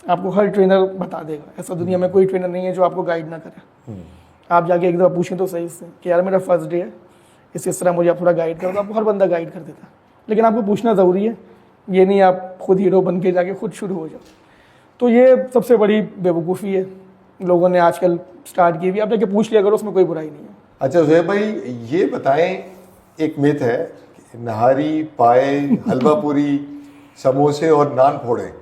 आपको हर ट्रेनर बता देगा। ऐसा दुनिया में कोई ट्रेनर नहीं है जो आपको गाइड ना करे। आप जाके एक दफ़ा पूछें तो सही से कि यार मेरा फर्स्ट डे है, इस तरह मुझे आप थोड़ा गाइड करो, तो आपको हर बंदा गाइड कर देता। लेकिन आपको पूछना ज़रूरी है, ये नहीं आप खुद हीरो बन के जाके खुद शुरू हो जाओ। तो ये सबसे बड़ी बेवकूफ़ी है लोगों ने आजकल स्टार्ट की हुई। आप जाके पूछ लिया करो, उसमें कोई बुराई नहीं है। अच्छा ज़ुहैब भाई, ये बताएं, एक मिथ है कि नहारी, पाए, हलवा पूरी, समोसे और नान फोड़े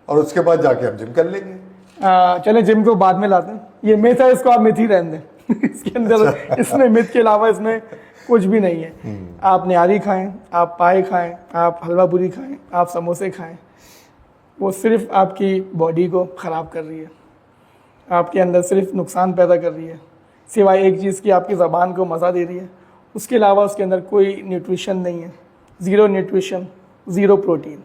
और उसके बाद जाके हम जिम कर लेंगे। चले जिम को बाद में लाते हैं, ये मिथ है, इसको आप मिथ ही रहने दें। इसके अंदर अच्छा। इसमें मिथ के अलावा इसमें कुछ भी नहीं है। आप निहारी खाएं, आप पाए खाएं, आप हलवा पूरी खाएं, आप समोसे खाएं, वो सिर्फ आपकी बॉडी को ख़राब कर रही है, आपके अंदर सिर्फ नुकसान पैदा कर रही है, सिवाय एक चीज़ की आपकी ज़बान को मज़ा दे रही है। उसके अलावा उसके अंदर कोई न्यूट्रिशन नहीं है, zero nutrition, zero protein.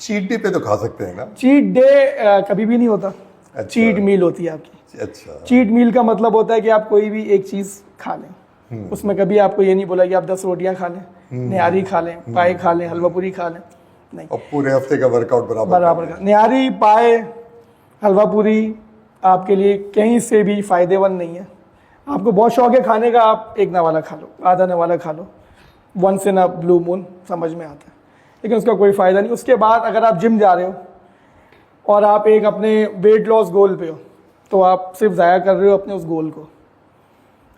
Cheat day पे तो खा सकते हैं ना? चीट डे कभी भी नहीं होता। अच्छा। चीट मील होती है आपकी। अच्छा। चीट मील का मतलब होता है कि आप कोई भी एक चीज़ खा लें, उसमें कभी आपको ये नहीं बोला कि आप 10 रोटियां खा लें, निहारी खा लें, पाए खा लें, हलवा पूरी खा लें, नहीं। और पूरे हफ्ते का वर्कआउट बराबर का निहारी, पाए, हलवा पूरी आपके लिए कहीं से भी फ़ायदेमंद नहीं है। आपको बहुत शौक है खाने का, आप एक नवाला खा लो, आधा नवाला खा लो, once in a blue moon, समझ में आता है, लेकिन उसका कोई फ़ायदा नहीं। उसके बाद अगर आप जिम जा रहे हो और आप एक अपने वेट लॉस गोल पे हो, तो आप सिर्फ ज़ाया कर रहे हो अपने उस गोल को।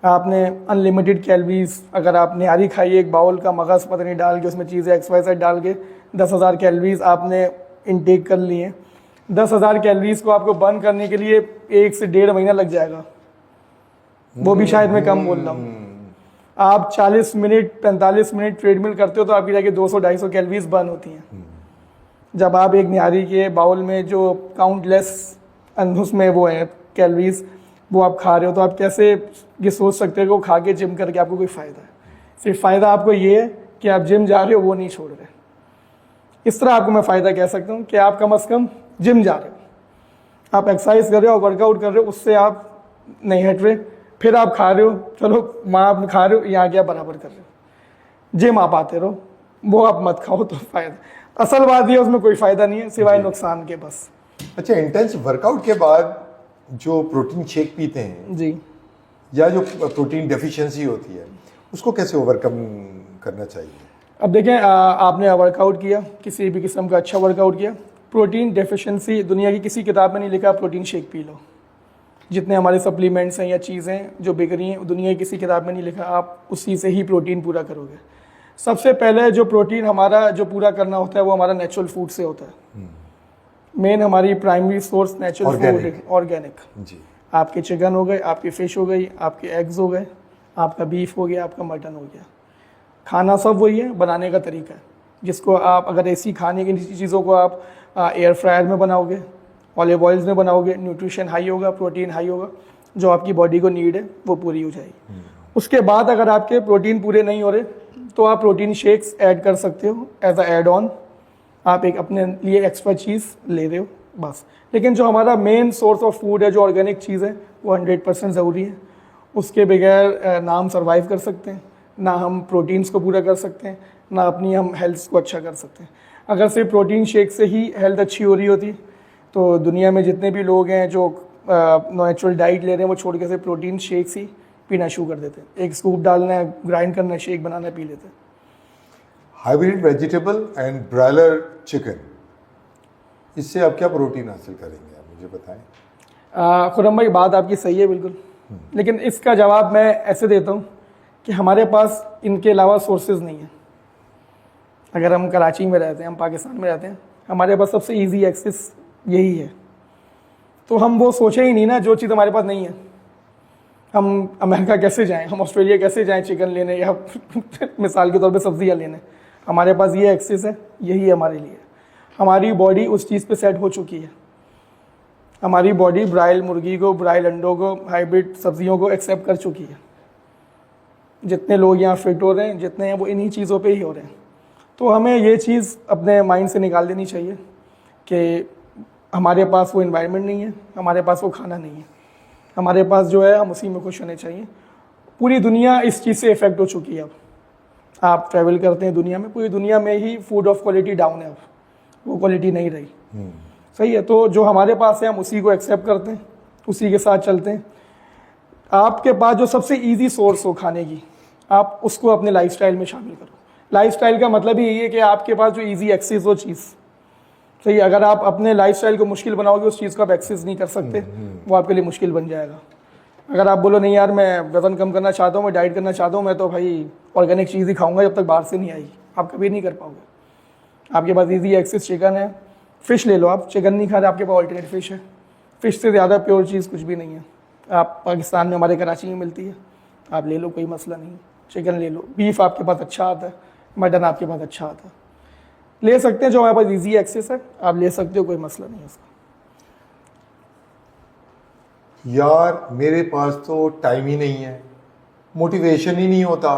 आपने अनलिमिटेड कैलोरीज, अगर आप निहारी खाइए, एक बाउल का मगज़ पता नहीं डाल के उसमें चीज़ें XYZ डाल के 10,000 कैलोरीज आपने इनटेक कर ली हैं। 10,000 कैलोरीज को आपको बर्न करने के लिए 1 से 1.5 महीना लग जाएगा, वो भी शायद मैं कम बोल रहा हूँ। आप 40 मिनट 45 मिनट ट्रेडमिल करते हो तो आपकी जाके 200-250 कैलोरीज बर्न होती हैं। जब आप एक निहारी के बाउल में जो काउंटलेस उसमें वो है कैलोरीज, वो आप खा रहे हो, तो आप कैसे ये सोच सकते हो कि वो खा के जिम करके आपको कोई फ़ायदा है? सिर्फ फ़ायदा आपको ये है कि आप जिम जा रहे हो, वो नहीं छोड़ रहे। इस तरह आपको मैं फ़ायदा कह सकता हूँ कि आप कम से कम जिम जा रहे हो, आप एक्सरसाइज कर रहे हो, वर्कआउट कर रहे हो, उससे आप नहीं हट रहे, फिर आप खा रहे हो, चलो वहाँ आप खा रहे हो, यहाँ क्या बराबर कर रहे हो, जिम आप आते रहो, वो आप मत खाओ तो फ़ायदा। असल बात ये, उसमें कोई फ़ायदा नहीं है सिवाय नुकसान के बस। अच्छा, इंटेंस वर्कआउट के बाद जो प्रोटीन शेक पीते हैं जी, या जो प्रोटीन डेफिशिएंसी होती है, उसको कैसे ओवरकम करना चाहिए? अब देखें, आपने वर्कआउट किया, किसी भी किस्म का अच्छा वर्कआउट किया, प्रोटीन डेफिशिएंसी दुनिया की किसी किताब में नहीं लिखा प्रोटीन शेक पी लो। जितने हमारे सप्लीमेंट्स हैं या चीज़ें जो बिक रही हैं, दुनिया की किसी किताब में नहीं लिखा आप उसी से ही प्रोटीन पूरा करोगे। सबसे पहले जो प्रोटीन हमारा जो पूरा करना होता है वो हमारा नेचुरल फूड से होता है। मेन हमारी प्राइमरी सोर्स नेचुरल फूड है, ऑर्गेनिक। जी। आपके चिकन हो गए, आपकी फ़िश हो गई, आपके एग्स हो गए, आपका बीफ हो गया, आपका मटन हो गया। खाना सब वही है, बनाने का तरीका है, जिसको आप अगर ऐसी खाने की चीज़ों को आप एयर फ्रायर में बनाओगे, ऑलिव ऑयल्स में बनाओगे, न्यूट्रिशन हाई होगा, प्रोटीन हाई होगा, जो आपकी बॉडी को नीड है वो पूरी हो जाएगी। उसके बाद अगर आपके प्रोटीन पूरे नहीं हो रहे तो आप प्रोटीन शेक्स ऐड कर सकते हो एज अ एड ऑन, आप एक अपने लिए एक्स्ट्रा चीज़ ले रहे हो बस। लेकिन जो हमारा मेन सोर्स ऑफ फूड है, जो ऑर्गेनिक चीज़ है, वो 100% ज़रूरी है। उसके बगैर ना हम सर्वाइव कर सकते हैं, ना हम प्रोटीन्स को पूरा कर सकते हैं, ना अपनी हम हेल्थ को अच्छा कर सकते हैं। अगर सिर्फ प्रोटीन शेक से ही हेल्थ अच्छी हो रही होती तो दुनिया में जितने भी लोग हैं जो नेचुरल डाइट ले रहे हैं वो छोड़ के सिर्फ प्रोटीन शेक्स ही पीना शुरू कर देते हैं। एक स्कूप डालना है, ग्राइंड करना है, शेक बनाना है, पी लेते हैं। Hybrid vegetable and broiler chicken, इससे आप क्या प्रोटीन हासिल करेंगे, आप मुझे बताएं। खुरम भाई, बात आपकी सही है बिल्कुल, लेकिन इसका जवाब मैं ऐसे देता हूँ कि हमारे पास इनके अलावा सोर्सेज नहीं है। अगर हम कराची में रहते हैं, हम पाकिस्तान में रहते हैं, हमारे पास सबसे इजी एक्सेस यही है, तो हम वो सोचे ही नहीं ना जो चीज़ हमारे पास नहीं है। हम अमेरिका कैसे जाएं, हम ऑस्ट्रेलिया कैसे जाएं चिकन लेने या मिसाल के तौर पे सब्जियां लेने। हमारे पास ये एक्सेस है, यही हमारे लिए। हमारी बॉडी उस चीज़ पे सेट हो चुकी है। हमारी बॉडी ब्राइल मुर्गी को, ब्राइल अंडों को, हाइब्रिड सब्जियों को एक्सेप्ट कर चुकी है। जितने लोग यहाँ फिट हो रहे हैं, जितने हैं, वो इन्हीं चीज़ों पे ही हो रहे हैं। तो हमें ये चीज़ अपने माइंड से निकाल देनी चाहिए कि हमारे पास वो इन्वायरमेंट नहीं है, हमारे पास वो खाना नहीं है, हमारे पास जो है हम उसी में खुश होने चाहिए। पूरी दुनिया इस चीज़ से इफ़ेक्ट हो चुकी है। अब आप ट्रैवल करते हैं दुनिया में, पूरी दुनिया में ही फूड ऑफ क्वालिटी डाउन है, अब वो क्वालिटी नहीं रही। सही है, तो जो हमारे पास है हम उसी को एक्सेप्ट करते हैं, उसी के साथ चलते हैं। आपके पास जो सबसे ईजी सोर्स हो खाने की, आप उसको अपने लाइफस्टाइल में शामिल करो। लाइफस्टाइल का मतलब ही यही है कि आपके पास जो इजी एक्सेस हो चीज़, सही, अगर आप अपने लाइफस्टाइल को मुश्किल बनाओगे, उस चीज़ को आप एक्सेस नहीं कर सकते, वो आपके लिए मुश्किल बन जाएगा। अगर आप बोलो नहीं यार मैं वज़न कम करना चाहता हूँ, मैं डाइट करना चाहता हूँ, मैं तो भाई ऑर्गेनिक चीज़ ही खाऊंगा जब तक बाहर से नहीं आएगी, आप कभी नहीं कर पाओगे। आपके पास इजी एक्सेस चिकन है, फ़िश ले लो, आप चिकन नहीं खा रहे, आपके पास ऑल्टरनेट फ़िश है। फ़िश से ज़्यादा प्योर चीज़ कुछ भी नहीं है। आप पाकिस्तान में, हमारे कराची में मिलती है, आप ले लो, कोई मसला नहीं। चिकन ले लो, बीफ आपके पास अच्छा आता है, मटन आपके पास अच्छा आता है, ले सकते हैं। जो हमारे पास इजी एक्सेस है आप ले सकते हो, कोई मसला नहीं है उसका। यार मेरे पास तो टाइम ही नहीं है, मोटिवेशन ही नहीं होता,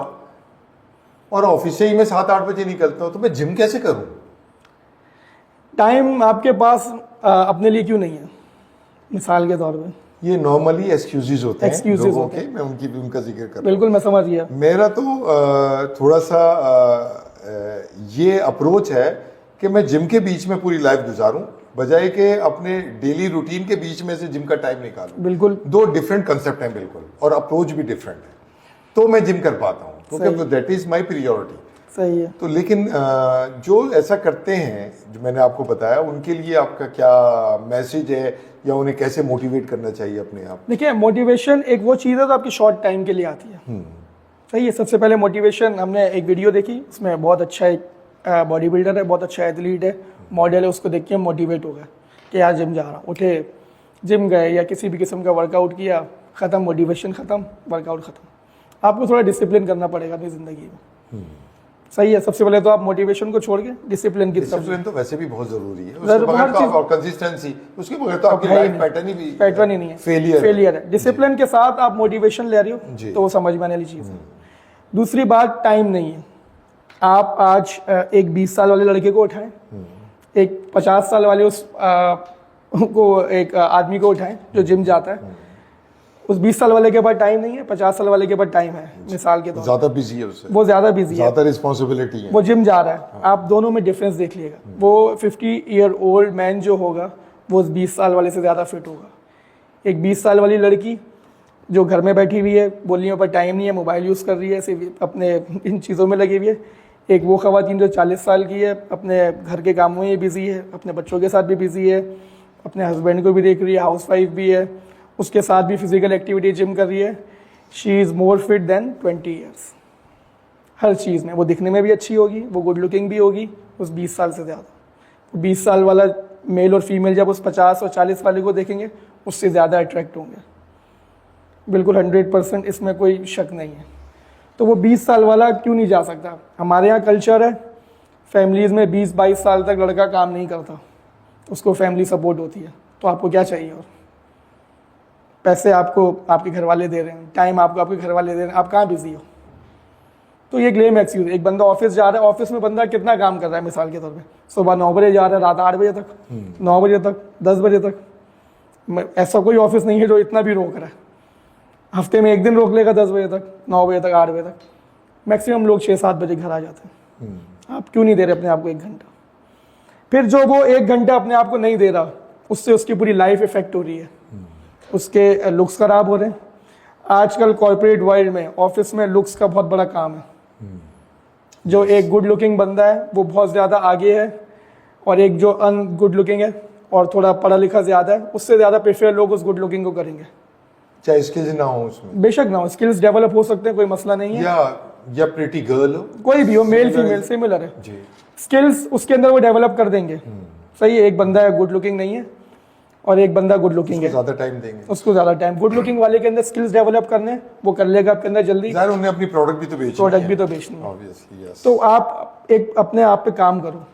और ऑफिस से ही मैं 7-8 बजे निकलता हूँ, तो मैं जिम कैसे करूँ? टाइम आपके पास अपने लिए क्यों नहीं है? मिसाल के तौर पे ये नॉर्मली एक्सक्यूजेज होते हैं Excuses लोगों होते के, मैं उनका जिक्र कर रहा हूँ। बिल्कुल, मैं समझ गया। मेरा तो थोड़ा सा ये अप्रोच है कि मैं जिम के बीच में पूरी लाइफ गुजारूं, बजाय कि अपने डेली रूटीन के बीच में से जिम का टाइम निकालूं। बिल्कुल, दो डिफरेंट कंसेप्ट हैं बिल्कुल, और अप्रोच भी डिफरेंट है, तो मैं जिम कर पाता हूँ क्योंकि दैट इज माय प्रियोरिटी। सही है। तो लेकिन जो ऐसा करते हैं, जो मैंने आपको बताया, उनके लिए आपका क्या मैसेज है, या उन्हें कैसे मोटिवेट करना चाहिए अपने आप? देखिए, मोटिवेशन एक वो चीज़ है तो आपकी शॉर्ट टाइम के लिए आती है। सही है। सबसे पहले मोटिवेशन, हमने एक वीडियो देखी, उसमें बहुत अच्छा एक बॉडी बिल्डर है, बहुत अच्छा एथलीट है, मॉडल है, उसको देख के हम मोटिवेट हो गए कि यार जिम जा रहा हूँ। उठे, जिम गए, या किसी भी किस्म का वर्कआउट किया, ख़त्म, मोटिवेशन ख़त्म, वर्कआउट ख़त्म। आपको थोड़ा डिसिप्लिन करना पड़ेगा अपनी ज़िंदगी में। सही है। सबसे पहले तो आप मोटिवेशन को छोड़ के डिसिप्लिन की तरफ। डिसिप्लिन तो वैसे भी बहुत जरूरी है, उसके बगैर तो और कंसिस्टेंसी, उसके बगैर तो आपकी लाइफ पैटर्न ही नहीं है, फेलियर है। डिसिप्लिन के साथ आप मोटिवेशन ले रहे हो तो वो समझ में आने वाली चीज़ है। दूसरी बात, टाइम नहीं है। आप आज एक 20 साल वाले लड़के को उठाएं, एक 50 साल वाले एक आदमी को उठाएं जो जिम जाता है, उस 20 साल वाले के पास टाइम नहीं है, 50 साल वाले के पास टाइम है। मिसाल के तौर ज्यादा बिजी है उससे, वो ज्यादा बिजी है, ज्यादा रिस्पॉन्सिबिलिटी है, वो जिम जा रहा है। आप दोनों में डिफरेंस देख लीजिएगा। वो 50 ईयर ओल्ड मैन जो होगा वो उस 20 साल वाले से ज़्यादा फिट होगा। एक 20 साल वाली लड़की जो घर में बैठी हुई है, बोलने पर टाइम नहीं है, मोबाइल यूज़ कर रही है, सिर्फ अपने इन चीज़ों में लगी हुई है। एक वो ख़वातीन जो 40 साल की है, अपने घर के कामों में बिज़ी है, अपने बच्चों के साथ भी बिज़ी है, अपने हस्बैंड को भी देख रही है, हाउस वाइफ भी है, उसके साथ भी फिजिकल एक्टिविटी जिम कर रही है। She is more fit than 20 years हर चीज़ में। वो दिखने में भी अच्छी होगी, वो गुड लुकिंग भी होगी उस 20 साल से ज़्यादा। 20 साल वाला मेल और फीमेल जब उस 50 और 40 वाले को देखेंगे उससे ज़्यादा अट्रैक्ट होंगे, बिल्कुल 100%, इसमें कोई शक नहीं है। तो वो 20 साल वाला क्यों नहीं जा सकता? हमारे यहाँ कल्चर है, फैमिलीज़ में 20-22 साल तक लड़का काम नहीं करता, उसको फैमिली सपोर्ट होती है। तो आपको क्या चाहिए? और पैसे आपको आपके घर वाले दे रहे हैं, टाइम आपको आपके घर वाले दे रहे हैं, आप कहाँ बिजी हो? तो ये ग्लेम एक्सक्यूज। एक बंदा ऑफिस जा रहा है, ऑफिस में बंदा कितना काम कर रहा है? मिसाल के तौर पे सुबह 9 बजे जा रहा है, रात 8 बजे तक, 9 बजे तक, 10 बजे तक। ऐसा कोई ऑफिस नहीं है जो इतना भी रोक रहा है। हफ्ते में एक दिन रोक लेगा 10 बजे तक, 9 बजे तक, 8 बजे तक। मैक्सिमम लोग 6-7 बजे घर आ जाते हैं। आप क्यों नहीं दे रहे अपने आप को 1 घंटा? फिर जो वो 1 घंटा अपने आप को नहीं दे रहा, उससे उसकी पूरी लाइफ इफेक्ट हो रही है, उसके लुक्स खराब हो रहे हैं। आजकल कॉर्पोरेट वर्ल्ड में, ऑफिस में लुक्स का बहुत बड़ा काम है। जो एक गुड लुकिंग बंदा है वो बहुत ज़्यादा आगे है, और एक जो अन गुड लुकिंग है और थोड़ा पढ़ा लिखा ज़्यादा है, उससे ज़्यादा प्रेफर लोग उस गुड लुकिंग को करेंगे, चाहे स्किल्स ना हो उसमें। बेशक ना हो, स्किल्स डेवलप हो सकते हैं, कोई मसला नहीं है, या प्रिटी गर्ल हो, कोई भी हो, मेल फीमेल सिमिलर है जी। स्किल्स उसके अंदर वो डेवलप कर देंगे। सही है। एक बंदा है गुड लुकिंग नहीं है और एक बंदा गुड लुकिंग है, ज़्यादा टाइम देंगे उसको ज़्यादा टाइम। गुड लुकिंग वाले के अंदर स्किल्स डेवलप करने, वो कर लेगा आपके अंदर जल्दी। उन्हें अपनी प्रोडक्ट भी तो बेचनी है। तो आप एक अपने आप पे काम करो,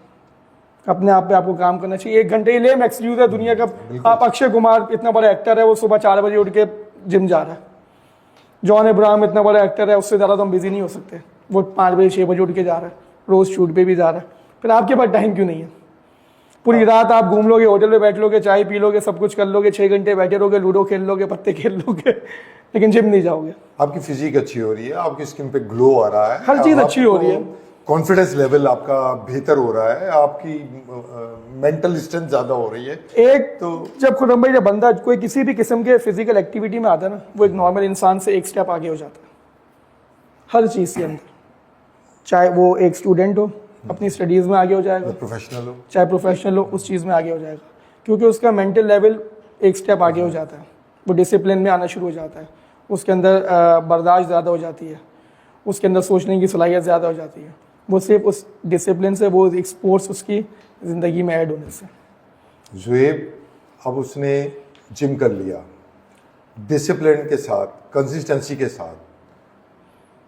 अपने आप पे आपको काम करना चाहिए। 1 घंटे लेम एक्सक्यूज है दुनिया का। आप अक्षय कुमार इतना बड़ा एक्टर है, वो सुबह 4 बजे उठ के जिम जा रहा है। जॉन अब्राहम इतना बड़ा एक्टर है, उससे ज़्यादा तो हम बिजी नहीं हो सकते। वो 5 बजे 6 बजे उठ के जा रहा है, रोज़ शूट पे भी जा रहा है। फिर आपके पास टाइम क्यों नहीं है? पूरी रात आप घूम लोगे, होटल में बैठ लोगे, चाय पी लोगे, सब कुछ कर लोगे, 6 घंटे बैठे रहोगे, लूडो खेल लोगे, पत्ते खेल लोगे, लेकिन जिम नहीं जाओगे। आपकी फिजिक अच्छी हो रही है, आपकी स्किन पे ग्लो आ रहा है, हर चीज़ अच्छी हो रही है, कॉन्फिडेंस लेवल आपका बेहतर हो रहा है, आपकी मेंटल स्ट्रेंथ ज्यादा हो रही है। एक तो जब खुरम भाई, जब बंदा कोई किसी भी किस्म के फिजिकल एक्टिविटी में आता है ना, वो एक नॉर्मल इंसान से 1 स्टेप आगे हो जाता है। हर चीज़ के अंदर, चाहे वो एक स्टूडेंट हो अपनी स्टडीज़ में आगे हो जाएगा, प्रोफेशनल हो, चाहे प्रोफेशनल हो उस चीज़ में आगे हो जाएगा, क्योंकि उसका मेंटल लेवल एक स्टेप आगे हो जाता है, वो डिसिप्लिन में आना शुरू हो जाता है, उसके अंदर बर्दाश्त ज़्यादा हो जाती है, उसके अंदर सोचने की सलाहियत ज़्यादा हो जाती है, वो सिर्फ उस डिसिप्लिन से, वो एक स्पोर्ट्स उसकी ज़िंदगी में ऐड होने से। ज़ुएब अब उसने जिम कर लिया, डिसिप्लिन के साथ, कंसिस्टेंसी के साथ,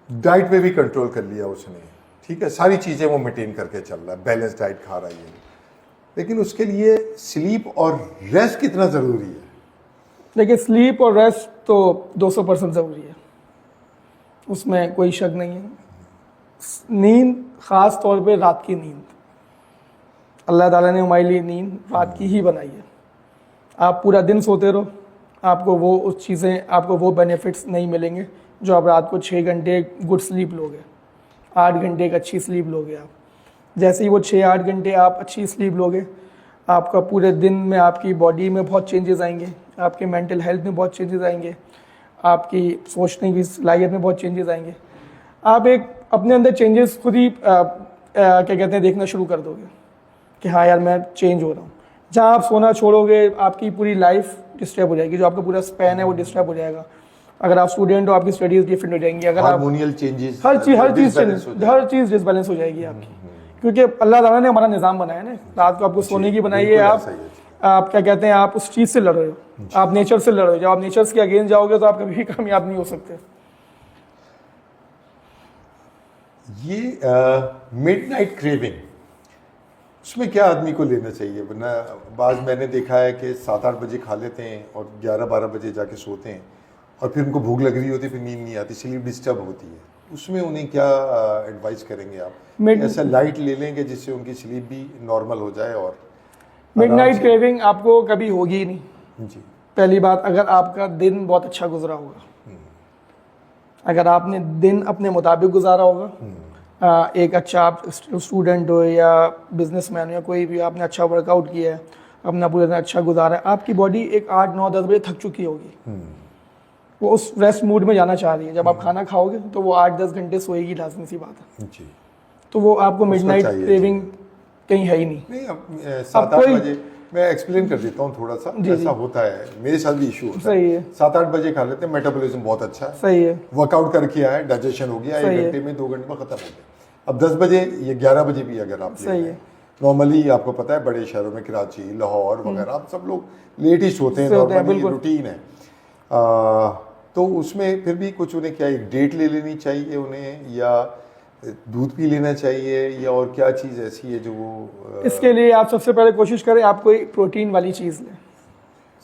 डाइट पे भी कंट्रोल कर लिया उसने, ठीक है, सारी चीज़ें वो मेंटेन करके चल रहा है, बैलेंस डाइट खा रही है, लेकिन उसके लिए स्लीप और रेस्ट कितना ज़रूरी है? देखिए, स्लीप और रेस्ट तो 200% ज़रूरी है, उसमें कोई शक नहीं है। नींद, ख़ास तौर पे रात की नींद, अल्लाह ताला ने हमारे लिए नींद रात की ही बनाई है। आप पूरा दिन सोते रहो, आपको वो उस चीज़ें, आपको वो बेनिफिट्स नहीं मिलेंगे जो आप रात को 6 घंटे गुड स्लीप लोगे, 8 घंटे एक अच्छी स्लीप लोगे आप। जैसे ही वो 6-8 घंटे आप अच्छी स्लीप लोगे, आपका पूरे दिन में आपकी बॉडी में बहुत चेंजेस आएंगे, आपके मेंटल हेल्थ में बहुत चेंजेस आएंगे, आपकी सोचने की सलाहियत में बहुत चेंजेस आएंगे। आप एक अपने अंदर चेंजेस खुद ही क्या कहते हैं देखना शुरू कर दोगे कि हाँ यार मैं चेंज हो रहा हूँ। जहाँ आप सोना छोड़ोगे, आपकी पूरी लाइफ डिस्टर्ब हो जाएगी, जो आपका पूरा स्पैन है वो डिस्टर्ब हो जाएगा। अगर आप स्टूडेंट हो, आपकी स्टडीज़ डिफरेंट हो जाएंगी। अगर आप हार्मोनियल चेंजेस, हर चीज़ डिसबैलेंस हो जाएगी आपकी, क्योंकि अल्लाह ताला ने हमारा निज़ाम बनाया है ना, रात को आपको सोने की बनाई है। आप क्या कहते हैं, आप उस चीज़ से लड़ रहे हो, आप नेचर से लड़ रहे हो। जब आप नेचर के अगेंस्ट जाओगे तो आप कभी भी कामयाब नहीं हो सकते। ये मिडनाइट क्रेविंग, उसमें क्या आदमी को लेना चाहिए? वरना बाज़ मैंने देखा है कि 7-8 बजे खा लेते हैं और 11-12 बजे जाके सोते हैं, और फिर उनको भूख लग रही होती है, फिर नींद नहीं आती, स्लीप डिस्टर्ब होती है। उसमें उन्हें क्या एडवाइस करेंगे आप? ऐसा लाइट ले लेंगे जिससे उनकी स्लीप भी नॉर्मल हो जाए और मिडनाइट क्रेविंग आपको कभी होगी ही नहीं। जी, पहली बात, अगर आपका दिन बहुत अच्छा गुजरा होगा, अगर आपने दिन अपने मुताबिक गुजारा होगा, एक अच्छा आप स्टूडेंट हो या बिजनेसमैन हो या कोई भी, आपने अच्छा वर्कआउट किया है, अपना पूरा दिन अच्छा गुजारा है, आपकी बॉडी एक 8-9-10 बजे थक चुकी होगी, वो उस रेस्ट मूड में जाना चाह रही है। जब आप खाना खाओगे तो वो 8-10 घंटे सोएगी, लाजमी सी बात है जी। तो वो आपको मिडनाइट क्रेविंग कहीं है ही नहीं। अब 7-8 बजे मैं एक्सप्लेन कर देता हूँ थोड़ा सा, ऐसा होता है, मेरे साथ भी इशू होता है। सही है, 7-8 बजे खा लेते हैं, मेटाबॉलिज्म बहुत अच्छा है, सही है, वर्कआउट करके आए, डाइजेशन हो गया, 1 घंटे में 2 घंटे में खत्म हो गया। अब 10 बजे या 11 बजे भी अगर आप सही है, नॉर्मली आपको पता है बड़े शहरों में, कराची, लाहौर वगैरह, आप सब लोग लेट ही सोते हैं, नॉर्मली रूटीन है। तो उसमें फिर भी कुछ उन्हें क्या एक डेट ले लेनी चाहिए उन्हें, या दूध पी लेना चाहिए, या और क्या चीज़ ऐसी है जो वो इसके लिए आप सबसे पहले कोशिश करें आप कोई प्रोटीन वाली चीज़ लें,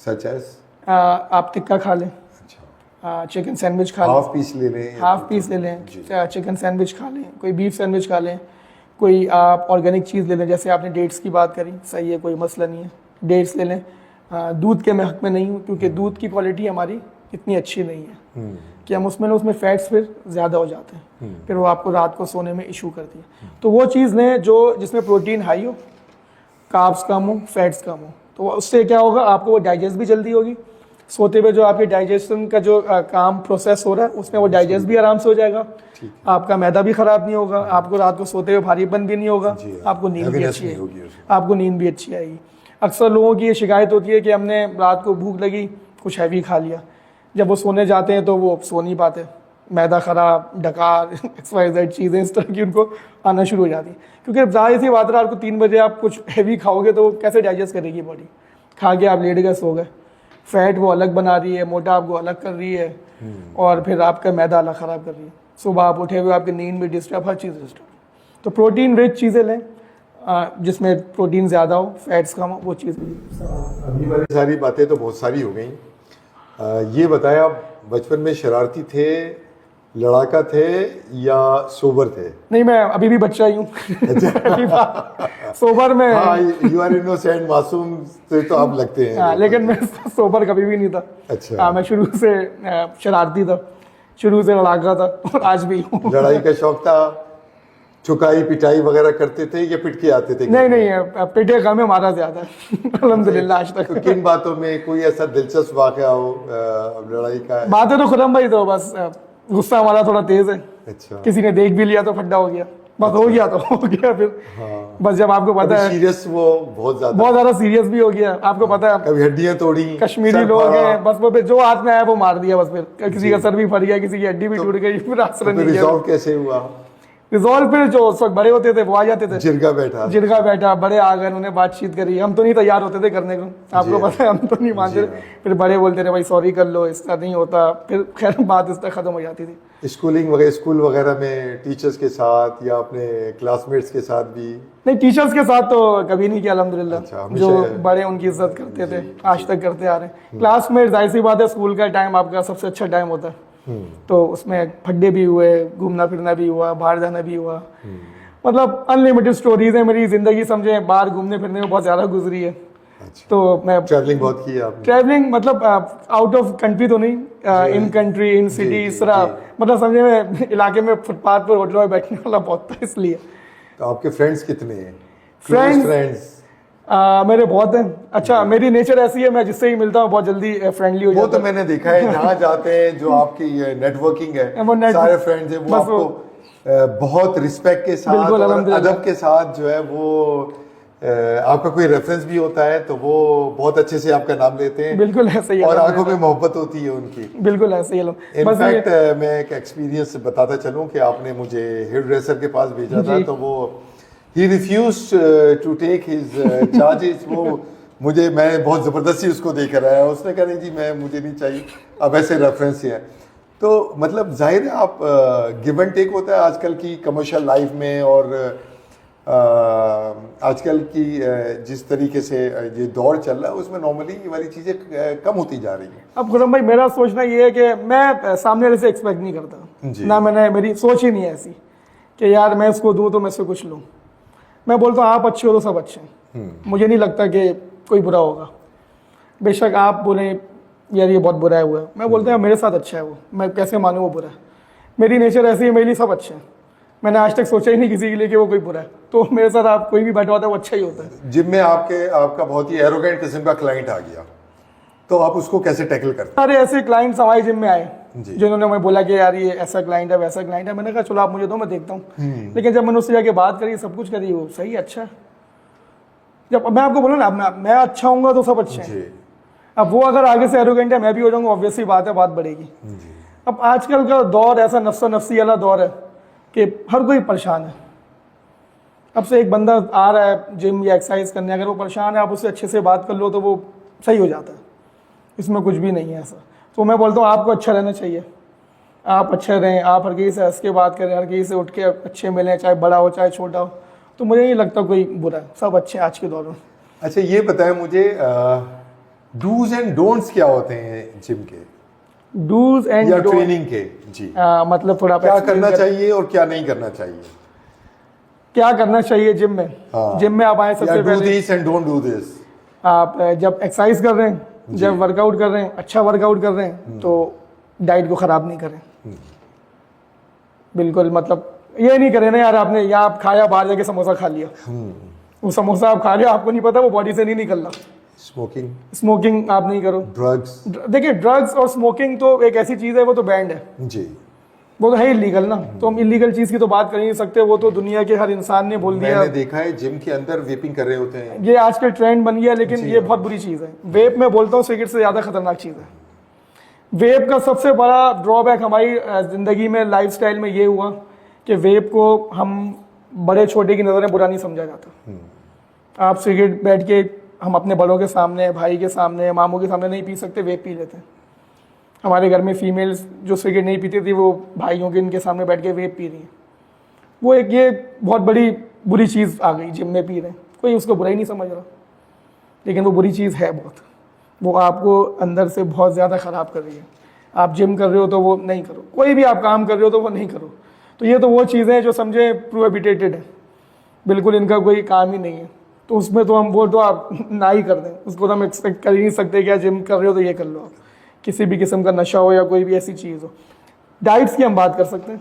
सच एज आप टिक्का खा लें, अच्छा, चिकन सैंडविच खा लें, हाफ पीस ले लें, हाफ पीस ले लें, चिकन सैंडविच खा लें, कोई बीफ सैंडविच खा लें, कोई आप ऑर्गेनिक चीज़ ले लें। जैसे आपने डेट्स की बात करी, सही है, कोई मसला नहीं है, डेट्स ले लें। दूध के मैं हक में नहीं हूँ, क्योंकि दूध की क्वालिटी हमारी इतनी अच्छी नहीं है कि हम उसमें फैट्स फिर ज़्यादा हो जाते हैं, फिर वो आपको रात को सोने में इशू करती है। तो वो चीज़ लें जो जिसमें प्रोटीन हाई हो, कार्ब्स कम हो, फैट्स कम हो, तो उससे क्या होगा, आपको वो डाइजेस्ट भी जल्दी होगी। सोते हुए जो आपके डाइजेशन का जो काम प्रोसेस हो रहा है, उसमें वो डाइजेस्ट भी आराम से हो जाएगा, आपका मैदा भी ख़राब नहीं होगा, आपको रात को सोते हुए भारीपन भी नहीं होगा, आपको नींद भी अच्छी आएगी, आपको नींद भी अच्छी आएगी। अक्सर लोगों की ये शिकायत होती है कि हमने रात को भूख लगी, कुछ हैवी खा लिया, जब वो सोने जाते हैं तो वो सो नहीं पाते, मैदा ख़राब, डकार, XYZ चीज़ें इस तरह की उनको आना शुरू हो जाती है। क्योंकि जाहिर सी बात है, रात को 3 बजे आप कुछ हैवी खाओगे तो वो कैसे डाइजेस्ट करेगी बॉडी? खा के आप लेट गए, सो गए, फैट वो अलग बना रही है, मोटा आपको अलग कर रही है, और फिर आपका मैदा अलग ख़राब कर रही है। सुबह आप उठे हुए आपकी नींद भी डिस्टर्ब, हर चीज़ डिस्टर्ब। तो प्रोटीन रिच चीज़ें लें, जिसमें प्रोटीन ज़्यादा हो, फैट्स कम हो, वो चीज़। अभी वाली सारी बातें तो बहुत सारी हो गई। ये बताया, आप बचपन में शरारती थे, लड़ाका थे या सोबर थे? नहीं, मैं अभी भी बच्चा ही हूँ। सोबर में यू आर इनोसेंट, मासूम तो आप लगते हैं। लेकिन मैं सोबर कभी भी नहीं था। अच्छा, मैं शुरू से शरारती था, शुरू से लड़ाका था, और आज भी हूँ। लड़ाई का शौक था, चुकाई पिटाई वगैरह करते थे या पिट के आते थे? नहीं, पिटे कम है, मारा ज्यादा है। अल्हम्दुलिल्लाह आज तक। तो किन बातों में कोई ऐसा दिलचस्प वाकया हो लड़ाई का? बातें तो खुदम भाई, तो बस गुस्सा हमारा थोड़ा तेज है, अच्छा। किसी ने देख भी लिया तो फड्डा हो गया, बस हो गया तो हो गया फिर। हाँ। बस जब आपको पता है सीरियस, वो बहुत ज्यादा सीरियस भी हो गया, आपको पता है कभी हड्डियां तोड़ी, कश्मीरी सर लोग फाड़ा, हैं, बस वो फिर जो हाथ में आया वो मार दिया बस। फिर किसी का सर भी फट गया, किसी की हड्डी भी टूट गई, फिर आश्रय नहीं रिजॉल्व कैसे हुआ? रिजॉल्व फिर जो उस वक्त बड़े होते थे वो आ जाते थे, जिरगा बैठा, बड़े आ गए, उन्होंने बातचीत करी। हम तो नहीं तैयार होते थे करने को, आपको पता है, हम तो नहीं मानते थे। फिर बड़े बोलते थे भाई सॉरी कर लो, इसका नहीं होता, फिर खैर बात इस तरह खत्म हो जाती थी। स्कूल वगैरह में टीचर्स के साथ या अपने क्लासमेट्स के साथ भी? नहीं, टीचर्स के साथ तो कभी नहीं किया अल्हम्दुलिल्लाह। अच्छा, जो बड़े उनकी इज्जत करते थे, आज तक करते आ रहे हैं। क्लासमेट्स, जाहिर सी बात है, स्कूल का टाइम आपका सबसे अच्छा टाइम होता है, तो उसमें फड्डे भी हुए, घूमना फिरना भी हुआ, बाहर जाना भी हुआ, मतलब अनलिमिटेड स्टोरीज है। मेरी जिंदगी समझे बाहर घूमने फिरने में बहुत ज्यादा गुजरी है। अच्छा। तो मैं ट्रैवलिंग बहुत की है आपने? ट्रैवलिंग मतलब आउट ऑफ कंट्री तो नहीं, इन कंट्री, इन सिटी, इस तरह, मतलब समझे में इलाके में फुटपाथ पर होटलों में बैठने वाला बहुत था, इसलिए। तो आपके फ्रेंड्स कितने हैं? फ्रेंड्स मेरे बहुत हैं। अच्छा, मेरी नेचर ऐसी है, मैं जिससे ही मिलता हूँ बहुत जल्दी फ्रेंडली हो जाता हूँ। वो तो मैंने देखा है, जहाँ जाते हैं जो आपकी नेटवर्किंग है, सारे फ्रेंड्स हैं, वो आपको बहुत रिस्पेक्ट के साथ और अदब के साथ जो है वो आपका कोई रेफरेंस भी होता है तो वो बहुत अच्छे से आपका नाम लेते हैं। बिल्कुल ऐसे ही, और आंखों में मोहब्बत होती है उनकी। बिल्कुल ऐसे ही लोग। इनफैक्ट मैं एक एक्सपीरियंस बताता चलूं कि आपने मुझे हेयर ड्रेसर के पास भेजा था, तो वो he refused to take his charges। वो मैं बहुत ज़बरदस्ती उसको देकर आया, उसने कहा नहीं जी मुझे नहीं चाहिए, अब ऐसे रेफरेंस ही है। तो मतलब जाहिर है आप गिव एंड टेक होता है आजकल की कमर्शियल लाइफ में, और आजकल की जिस तरीके से ये दौर चल रहा है उसमें नॉर्मली ये वाली चीज़ें कम होती जा रही हैं। अब खुरम भाई, मेरा सोचना ये है कि मैं सामने वाले से एक्सपेक्ट नहीं करता ना, मेरी सोच ही नहीं है ऐसी कि यार मैं इसको दूँ तो मैं इससे कुछ लूँ। मैं बोलता हूँ आप अच्छे हो तो सब अच्छे हैं, मुझे नहीं लगता कि कोई बुरा होगा। बेशक आप बोलें यार ये बहुत बुरा है हुआ है, मैं बोलता हूँ मेरे साथ अच्छा है वो, मैं कैसे मानूँ वो बुरा है। मेरी नेचर ऐसी है, मेरे लिए सब अच्छे हैं। मैंने आज तक सोचा ही नहीं किसी के लिए कि वो कोई बुरा है, तो मेरे साथ आप कोई भी बैठा होता है वो अच्छा ही होता है। जिम में आपका बहुत ही एरोगेंट किस्म का क्लाइंट आ गया, तो आप उसको कैसे टैकल करते हैं? सारे ऐसे क्लाइंट्स हमारे जिम में आए जिन्होंने मैं बोला कि यार ये ऐसा क्लाइंट है, वैसा क्लाइंट है। मैंने कहा चलो आप मुझे दो, मैं देखता हूँ। लेकिन जब मैंने उससे जाके बात करी, सब कुछ करी, वो सही अच्छा है। जब मैं आपको बोला ना, मैं अच्छा हूँगा तो सब अच्छे हैं। अब वो अगर आगे से एरोगेंट है, मैं भी हो जाऊँगा, ऑब्वियसली बात है, बात बढ़ेगी। अब आजकल का दौर ऐसा नफ्सी वाला दौर है कि हर कोई परेशान है। अब से एक बंदा आ रहा है जिम या एक्सरसाइज करने, अगर वो परेशान है, आप उससे अच्छे से बात कर लो तो वो सही हो जाता है, इसमें कुछ भी नहीं है ऐसा। तो मैं बोलता हूँ आपको अच्छा रहना चाहिए, आप अच्छे रहें, आप हर किसी से हंस के बात करें, हर किसी से उठ के अच्छे मिलें, चाहे बड़ा हो चाहे छोटा हो, तो मुझे नहीं लगता कोई बुरा है, सब अच्छे आज के दौर में। अच्छा, ये बताएं मुझे डूज एंड डोंट्स क्या होते हैं जिम के? डूज एंड या ट्रेनिंग के? जी, मतलब थोड़ा क्या करना चाहिए और क्या नहीं करना चाहिए? क्या करना चाहिए जिम में? जिम में आप आए सबसे पहले, do this and don't do this. आप जब एक्सरसाइज कर रहे हैं, जब वर्कआउट कर रहे हैं, अच्छा वर्कआउट कर रहे हैं, तो डाइट को खराब नहीं करें बिल्कुल। मतलब ये नहीं करें ना यार, आपने या आप खाया, बाहर जाके समोसा खा लिया, वो समोसा आप खा लिया, आपको नहीं पता वो बॉडी से नहीं निकल रहा। स्मोकिंग आप नहीं करो। ड्रग्स, देखिए ड्रग्स और स्मोकिंग तो एक ऐसी चीज है, वो तो बैंड है जी, वो तो है इलीगल ना, तो हम इलीगल चीज की तो बात कर ही नहीं सकते, वो तो दुनिया के हर इंसान ने बोल दिया। मैंने देखा है जिम के अंदर वेपिंग कर रहे होते हैं, ये आजकल ट्रेंड बन गया, लेकिन ये बहुत बुरी चीज है। वेप मैं बोलता हूँ सिगरेट से ज्यादा खतरनाक चीज है। वेप का सबसे बड़ा ड्रॉबैक हमारी जिंदगी में, लाइफस्टाइल में ये हुआ कि वेप को हम बड़े छोटे की नजर में बुरा नहीं समझा जाता। आप सिगरेट बैठ के, हम अपने बड़ों के सामने, भाई के सामने, मामू के सामने नहीं पी सकते, वेप पी लेते हैं। हमारे घर में फीमेल्स जो सिगरेट नहीं पीती थी, वो भाइयों के इनके सामने बैठ के वेप पी रही हैं। वो एक ये बहुत बड़ी बुरी चीज़ आ गई, जिम में पी रहे हैं, कोई उसको बुरा ही नहीं समझ रहा, लेकिन वो बुरी चीज़ है बहुत, वो आपको अंदर से बहुत ज़्यादा ख़राब कर रही है। आप जिम कर रहे हो तो वो नहीं करो, कोई भी आप काम कर रहे हो तो वो नहीं करो। तो ये तो वो चीज़ें जो समझे प्रोहिबिटेटेड है, बिल्कुल इनका कोई काम ही नहीं है, तो उसमें तो हम वो तो आप ना ही कर दें, उसको तो हम एक्सपेक्ट कर ही नहीं सकते कि आप जिम कर रहे हो तो ये कर लो। आप किसी भी किस्म का नशा हो या कोई भी ऐसी चीज़ हो। डाइट्स की हम बात कर सकते हैं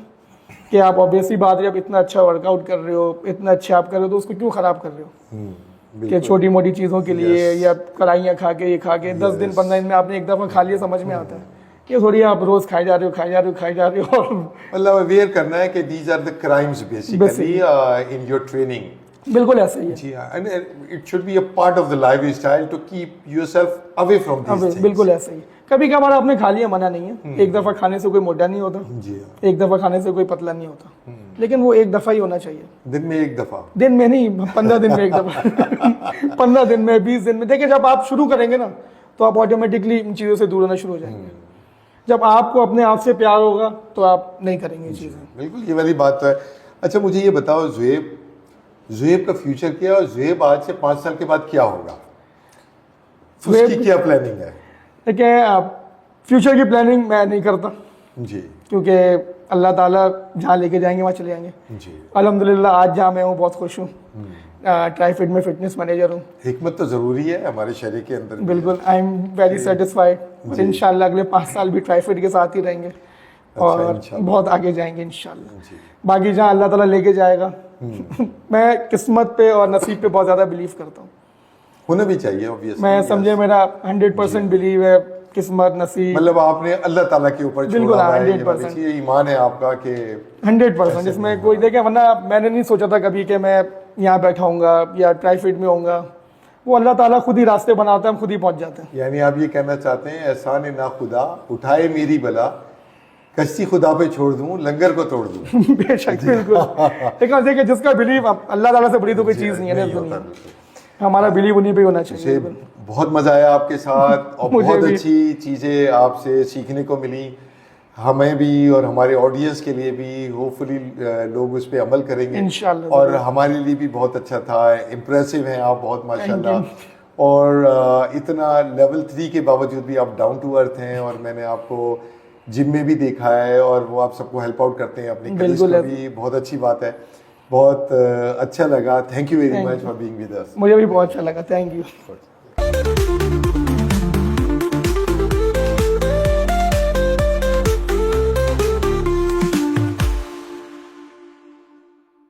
कि आप ऑब्वियसली बात है, आप इतना अच्छा वर्कआउट कर रहे हो, इतना अच्छा आप कर रहे हो, तो उसको क्यों ख़राब कर रहे हो कि छोटी मोटी चीज़ों के लिए, या कढ़ाइयाँ खा के, ये खा के 10 दिन 15 दिन में आपने एक दफ़ा खा लिया, समझ में आता है ये थोड़ी आप रोज खाई जा रहे हो और मतलब अवेयर करना है कि these are the crimes basically in your training. बिल्कुल ऐसे ही है जी हाँ, and it should be a part of the lifestyle to keep yourself away from these things. बिल्कुल ऐसे ही। कभी कभार आपने खा लिया, मना नहीं है, एक दफा खाने से कोई मोटा नहीं होता, जी हाँ, एक दफा खाने से कोई पतला नहीं होता, लेकिन वो एक दफा ही होना चाहिए। दिन में एक दफा, दिन में नहीं, 15 दिन में एक दफा 15 दिन में, 20 दिन में। देखिए जब आप शुरू करेंगे ना तो आप ऑटोमेटिकली इन चीज़ों से दूर होना शुरू हो जाएंगे। जब आपको अपने आप से प्यार होगा तो आप नहीं करेंगे ये चीज़ें। बिल्कुल, ये वाली बात तो है। अच्छा मुझे ये बताओ ज़ुएब का फ्यूचर क्या है और ज़ुएब आज से 5 साल के बाद क्या होगा, उसकी क्या प्लानिंग है? देखिए फ्यूचर की प्लानिंग मैं नहीं करता जी, क्योंकि अल्लाह ताला जहाँ लेके जाएंगे वहाँ चले जाएंगे। जी, अल्हम्दुलिल्लाह आज जहाँ मैं हूँ बहुत खुश हूँ। ट्राईफिट में फिटनेस मैनेजर हूँ। हिकमत तो ज़रूरी है हमारे शहर के अंदर। बिल्कुल, आई एम वेरी सेटिस्फाइड। इंशाल्लाह अगले 5 साल भी ट्राईफिट के साथ ही रहेंगे और बहुत आगे जाएंगे इंशाल्लाह। बाकी जहाँ अल्लाह ताला लेके जाएगा मैं किस्मत पे और नसीब पे बहुत ज़्यादा बिलीव करता हूँ। होना भी चाहिए ऑब्वियसली। मैं समझे मेरा 100% बिलीव है, किस्मत नसीब, मतलब आपने अल्लाह ताला के ऊपर बिल्कुल, छोड़ा है, 100%। ये ईमान है आपका कि 100%। इसमें कोई देखे, वरना मैंने नहीं सोचा था कभी कि मैं यहाँ बैठा हूँगा या ट्राईफिट में होऊंगा। वो अल्लाह ताला खुद ही रास्ते बनाता है, हम खुद ही पहुँच जाते हैं। यानी आप ये कहना चाहते हैं एहसान ना खुदा उठाए मेरी बला, कश्ती खुदा पे छोड़ दूं लंगर को तोड़ दूं। बेशक, बिल्कुल। लेकिन देखिए जिसका बिलीव अल्लाह ताला से बड़ी तो कोई चीज़ नहीं है ना इस दुनिया में। हमारा बिलीव उन्हीं पे होना चाहिए। बहुत मजा आया आपके साथ और बहुत अच्छी चीज़ें आपसे सीखने को मिली, हमें भी और हमारे ऑडियंस के लिए भी। होपफुली लोग उस पर अमल करेंगे इंशाल्लाह। और हमारे लिए भी बहुत अच्छा था। इम्प्रेसिव हैं आप बहुत माशाल्लाह, और इतना लेवल 3 के बावजूद भी आप डाउन टू अर्थ हैं। और मैंने आपको जिम में भी देखा है और वो आप सबको हेल्प आउट करते हैं अपनी कलीग्स को भी, बहुत अच्छी बात है। बहुत अच्छा लगा। Thank you very much for being with us. मुझे भी बहुत अच्छा लगा, थैंक यू।